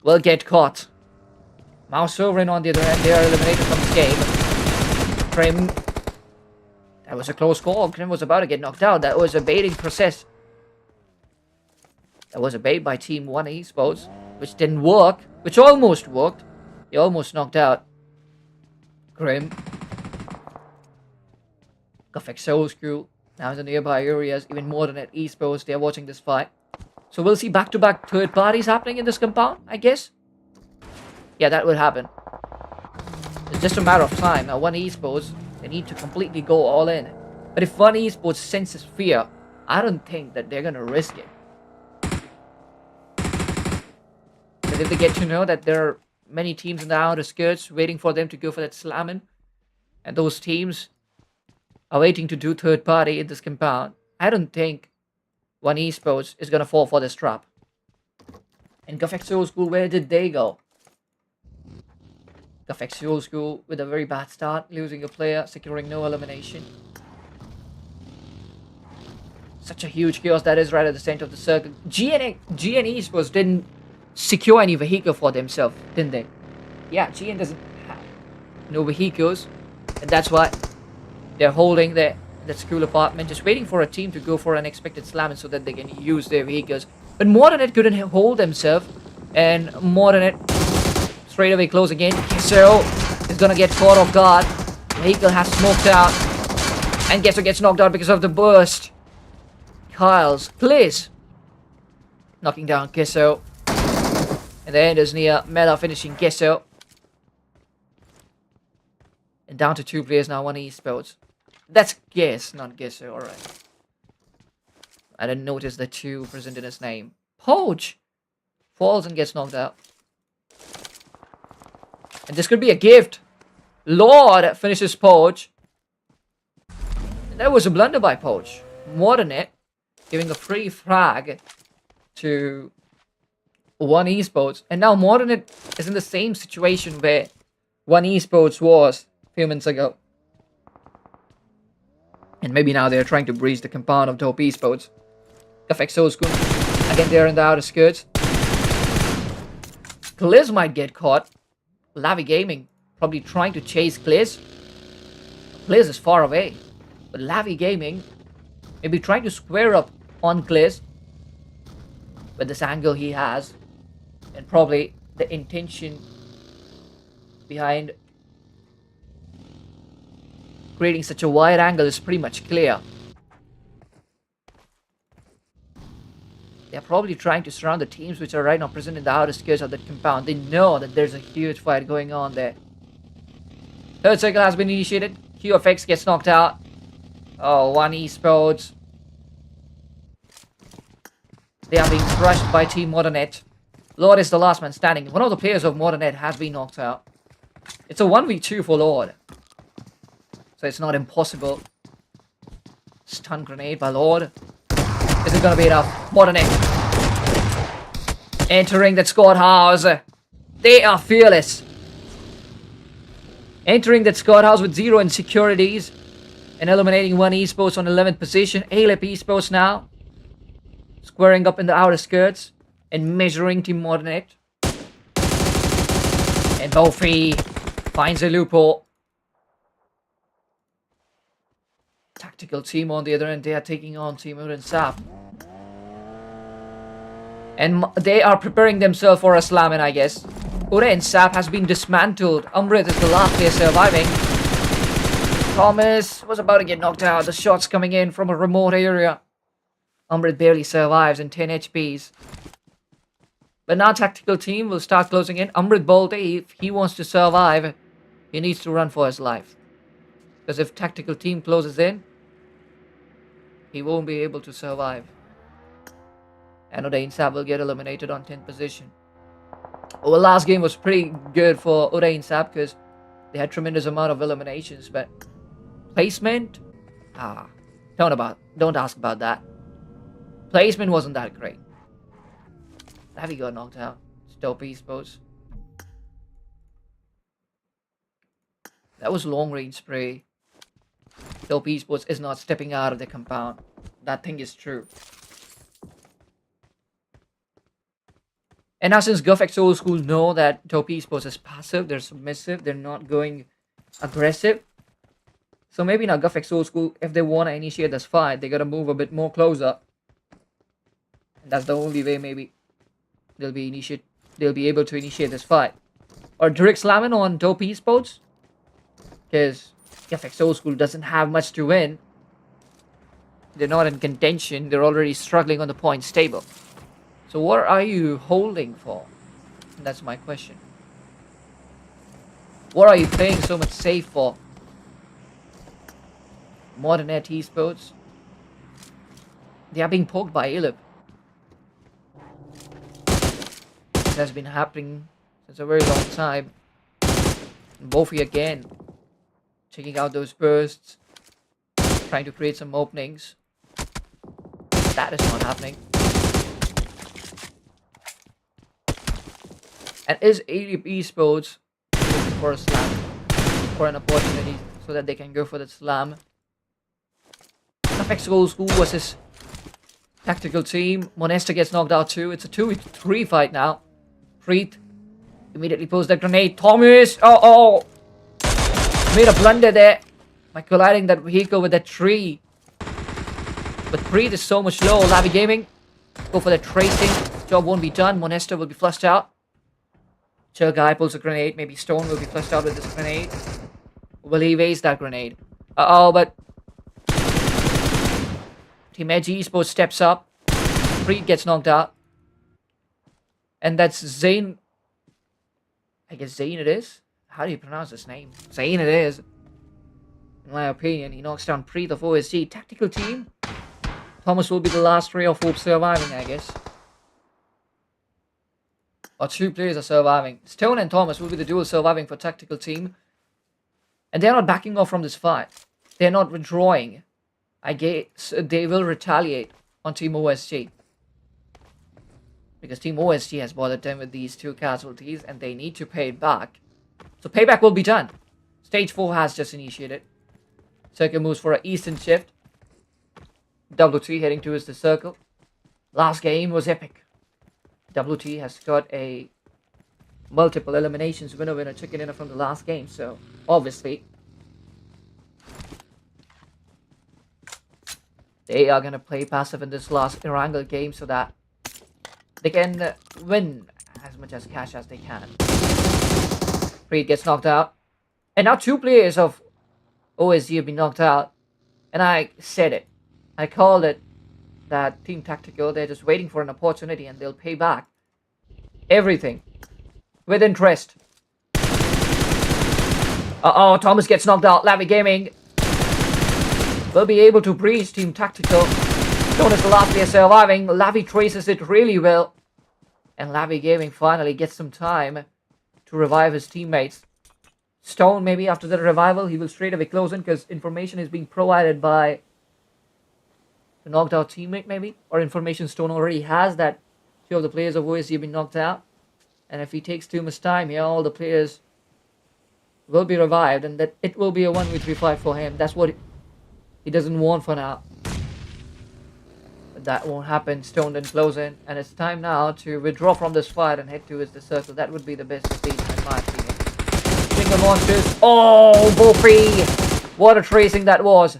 will get caught. Mouse Sovereign on the other end, they are eliminated from this game. Krim, that was a close call. Krim was about to get knocked out. That was a baiting process. That was a bait by Team 1 Esports, which didn't work, which almost worked. They almost knocked out Grim. Gothic Soul Screw now in the nearby areas, even more than at Esports. They are watching this fight. So we'll see back-to-back third parties happening in this compound, I guess. Yeah, that will happen. It's just a matter of time. Now, 1 Esports They need to completely go all in. But if one esports senses fear, I don't think that they're gonna risk it. But if they get to know that there are many teams in the outer skirts waiting for them to go for that slamming, and those teams are waiting to do third party in this compound, I don't think one esports is gonna fall for this trap. And GuffX Old School, where did they go? GuffX Old School with a very bad start, losing a player, securing no elimination. Such a huge chaos that is right at the center of the circle. GN Esports didn't secure any vehicle for themselves, didn't they? Yeah, GN doesn't have no vehicles, and that's why they're holding that school apartment, just waiting for a team to go for an expected slamming so that they can use their vehicles. But Modernet couldn't hold themselves, and Modernet straight away close again. Gesso is gonna get caught off guard. Vehicle has smoked out, and Gesso gets knocked out because of the burst. Kyle's Gliz knocking down Gesso, and the end is near Mela finishing Gesso. And down to 2 players now, one esports. That's Guess, not Gesso, alright. I didn't notice the 2 present in his name. Poach falls and gets knocked out. And this could be a gift. Lord finishes Poach. And that was a blunder by Poach. Modernet giving a free frag to one esports. And now Modernet is in the same situation where one esports was a few minutes ago. And maybe now they're trying to breach the compound of Dope Esports. FX Old School. Again, they're in the outer skirts. Gliz might get caught. Lavi Gaming probably trying to chase Gliz. Gliz is far away. But Lavi Gaming maybe trying to square up on Gliz with this angle he has. And probably the intention behind creating such a wide angle is pretty much clear. They're probably trying to surround the teams which are right now present in the outer skirts of that compound. They know that there's a huge fight going on there. Third circle has been initiated. QFX gets knocked out. Oh, one esports. They are being crushed by Team Modernet. Lord is the last man standing. One of the players of Modernet has been knocked out. It's a 1v2 for Lord. So it's not impossible. Stun grenade by Lord. Is it gonna be enough? Modernet entering that squad house. They are fearless. Entering that squad house with 0 insecurities and eliminating one esports on 11th position. Alep esports now squaring up in the outer skirts and measuring Team Modernet. And Bofi finds a loophole. Tactical team on the other end, they are taking on Team Ud and Sap. And they are preparing themselves for a slamming, I guess. Ure and Sap has been dismantled. Umrit is the last player surviving. Thomas was about to get knocked out. The shots coming in from a remote area. Umrit barely survives in 10 HPs. But now tactical team will start closing in. Umrit Bolte, if he wants to survive, he needs to run for his life. Because if tactical team closes in, he won't be able to survive. And Uday Insab will get eliminated on 10th position. Well, last game was pretty good for Uday Insab because they had tremendous amount of eliminations, but placement? Don't ask about that. Placement wasn't that great. Lavi got knocked out. It's Dope Esports. That was long range spray. Dope Esports is not stepping out of the compound. That thing is true. And now since GuffX Old School know that Dope Esports is passive, they're submissive, they're not going aggressive. So maybe now GuffX Old School, if they want to initiate this fight, they gotta move a bit more closer. And that's the only way maybe they'll be able to initiate this fight. Or direct slamming on Dope Esports. Because GuffX Old School doesn't have much to win. They're not in contention, they're already struggling on the points table. So what are you holding for? That's my question. What are you playing so much safe for? Modern Net Esports. They are being poked by Ilip. This has been happening since a very long time. And Bofi again, checking out those bursts, trying to create some openings. That is not happening. And is Elite Esports looking for a slam, for an opportunity so that they can go for the slam? FX Gold School versus Tactical Team. Monesta gets knocked out too. It's a 2v3 fight now. Preet immediately pulls the grenade. Thomas! Oh! Made a blunder there by colliding that vehicle with that tree. But Preet is so much low. Lavi Gaming go for the tracing. Job won't be done. Monesta will be flushed out. Guy pulls a grenade. Maybe Stone will be flushed out with this grenade. Will he waste that grenade? But Team Edge Esports steps up. Preet gets knocked out. And that's Zane. I guess Zane it is. How do you pronounce his name? Zane it is. In my opinion, he knocks down Preet of OSG. Tactical Team. Thomas will be the last ray of hope surviving, I guess. Or 2 players are surviving. Stone and Thomas will be the dual surviving for Tactical Team. And they're not backing off from this fight. They're not withdrawing. I guess they will retaliate on Team OSG. Because Team OSG has bothered them with these 2 casualties and they need to pay it back. So payback will be done. Stage 4 has just initiated. Circle moves for an Eastern shift. WT heading towards the circle. Last game was epic. WT has got a multiple eliminations winner chicken dinner from the last game. So obviously they are going to play passive in this last Erangel game so that they can win as much as cash as they can. Preet gets knocked out. And now 2 players of OSG have been knocked out. And I said it. I called it that Team Tactical, they're just waiting for an opportunity and they'll pay back everything with interest. Thomas gets knocked out. Lavi Gaming will be able to breach Team Tactical. Stone is the last player surviving. Lavi traces it really well. And Lavi Gaming finally gets some time to revive his teammates. Stone, maybe after the revival, he will straight away close in because information is being provided by the knocked out teammate, maybe. Or information Stone already has that 2 of the players of OSG have been knocked out. And if he takes too much time here, all the players will be revived. And that it will be a 1v3 fight for him. That's what he doesn't want for now. But that won't happen. Stone didn't close in. And it's time now to withdraw from this fight and head towards the circle. That would be the best decision in my opinion. Finger monsters. Oh, Bofi! What a tracing that was.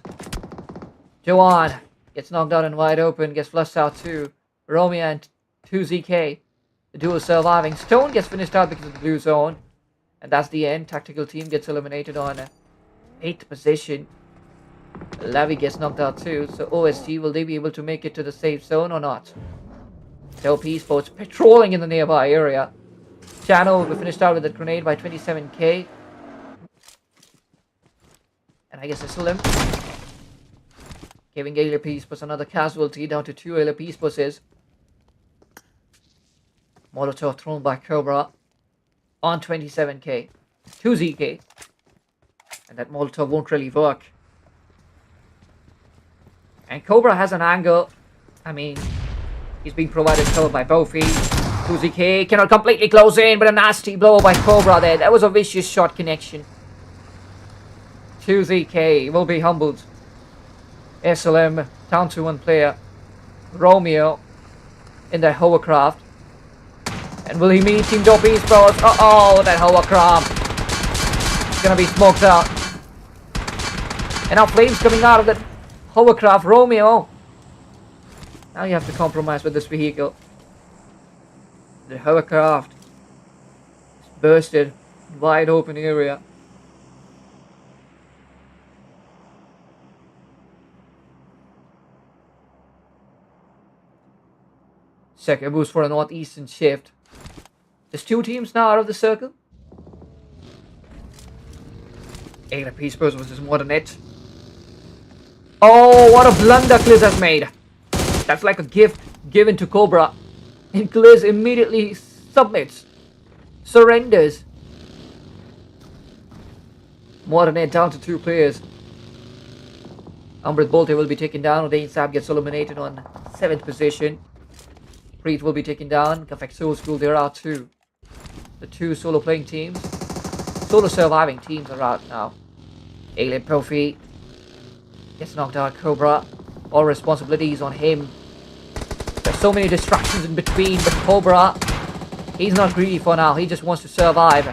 Joanne gets knocked out and wide open. Gets flushed out too. Romeo and 2ZK. The duo surviving. Stone gets finished out because of the blue zone. And that's the end. Tactical Team gets eliminated on 8th position. Lavi gets knocked out too. So OSG, will they be able to make it to the safe zone or not? Dope Esports patrolling in the nearby area. Chano will be finished out with a grenade by 27k. And I guess it's still him. Giving ALP Esports another casualty down to 2 ALP Esports. Molotov thrown by Cobra on 27k. 2ZK. And that Molotov won't really work. And Cobra has an angle. I mean, he's being provided cover by Bofi. 2ZK cannot completely close in, but a nasty blow by Cobra there. That was a vicious shot connection. 2ZK will be humbled. SLM down to 1 player. Romeo in the hovercraft. And will he meet Team Dope Esports? That hovercraft. It's gonna be smoked out. And now flames coming out of that hovercraft. Romeo. Now you have to compromise with this vehicle. The hovercraft is bursted. Wide open area. Second boost for a northeastern shift. There's 2 teams now out of the circle. ALP Esports versus Modern Net. Oh, what a blunder Gliz has made. That's like a gift given to Cobra. And Gliz immediately submits. Surrenders. Modernate down to 2 players. Amrit Bolte will be taken down. Udain Saab gets eliminated on 7th position. Preet will be taken down. Kafek Soul School, there are 2. The 2 solo playing teams. Solo surviving teams are out now. Alien Profi gets knocked out. Cobra. All responsibilities on him. There's so many distractions in between, but Cobra, he's not greedy for now. He just wants to survive.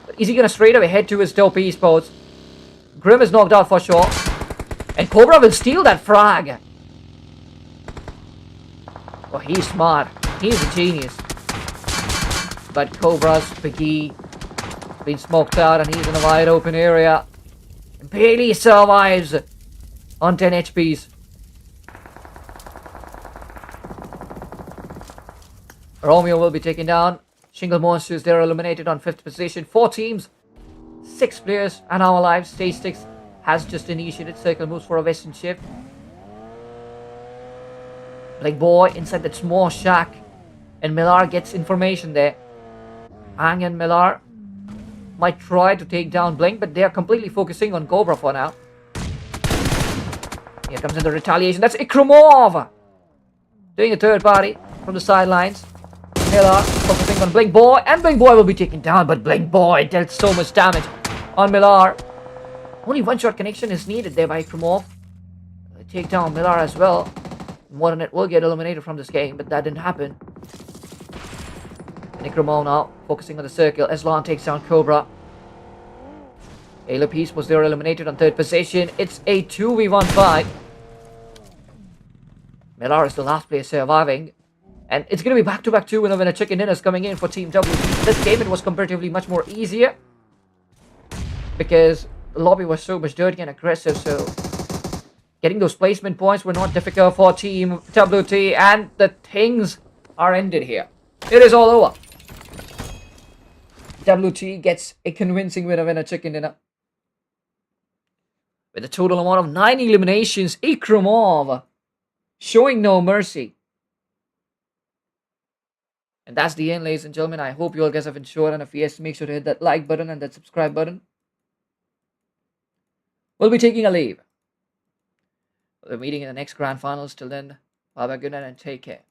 But is he going to straight away head to his Dope Esports? Grim is knocked out for sure. And Cobra will steal that frag. Oh, he's smart. He's a genius. But Cobra's Pubg been smoked out and he's in a wide open area. Barely survives on 10 HPs. Romeo will be taken down. Shingle Monsters, they're eliminated on 5th position. 4 teams, 6 players are now alive. Stage 6 has just initiated. Circle moves for a Western shift. Blink Boy inside that small shack. And Millar gets information there. Ang and Millar might try to take down Blink, but they are completely focusing on Cobra for now. Here comes in the retaliation. That's Ikromov doing a third party from the sidelines. Millar focusing on Blink Boy, and Blink Boy will be taken down, but Blink Boy dealt so much damage on Millar. Only one shot connection is needed there by Ikromov. Take down Millar as well. Modernate will get eliminated from this game, but that didn't happen. Ikromov now focusing on the circle. Eslan takes down Cobra. Ayla Peace was there eliminated on 3rd position. It's a 2v1 fight. Millar is the last player surviving. And it's going to be back-to-back 2-winner chicken dinners coming in for Team W. This game, it was comparatively much more easier. Because the lobby was so much dirty and aggressive, so getting those placement points were not difficult for Team WT. And the things are ended here. It is all over. WT gets a convincing winner chicken dinner. With a total amount of 9 eliminations, Ikromov showing no mercy. And that's the end, ladies and gentlemen. I hope you all guys have enjoyed, and if yes, make sure to hit that like button and that subscribe button. We'll be taking a leave. We'll be meeting in the next grand finals. Till then, bye bye, good night, and take care.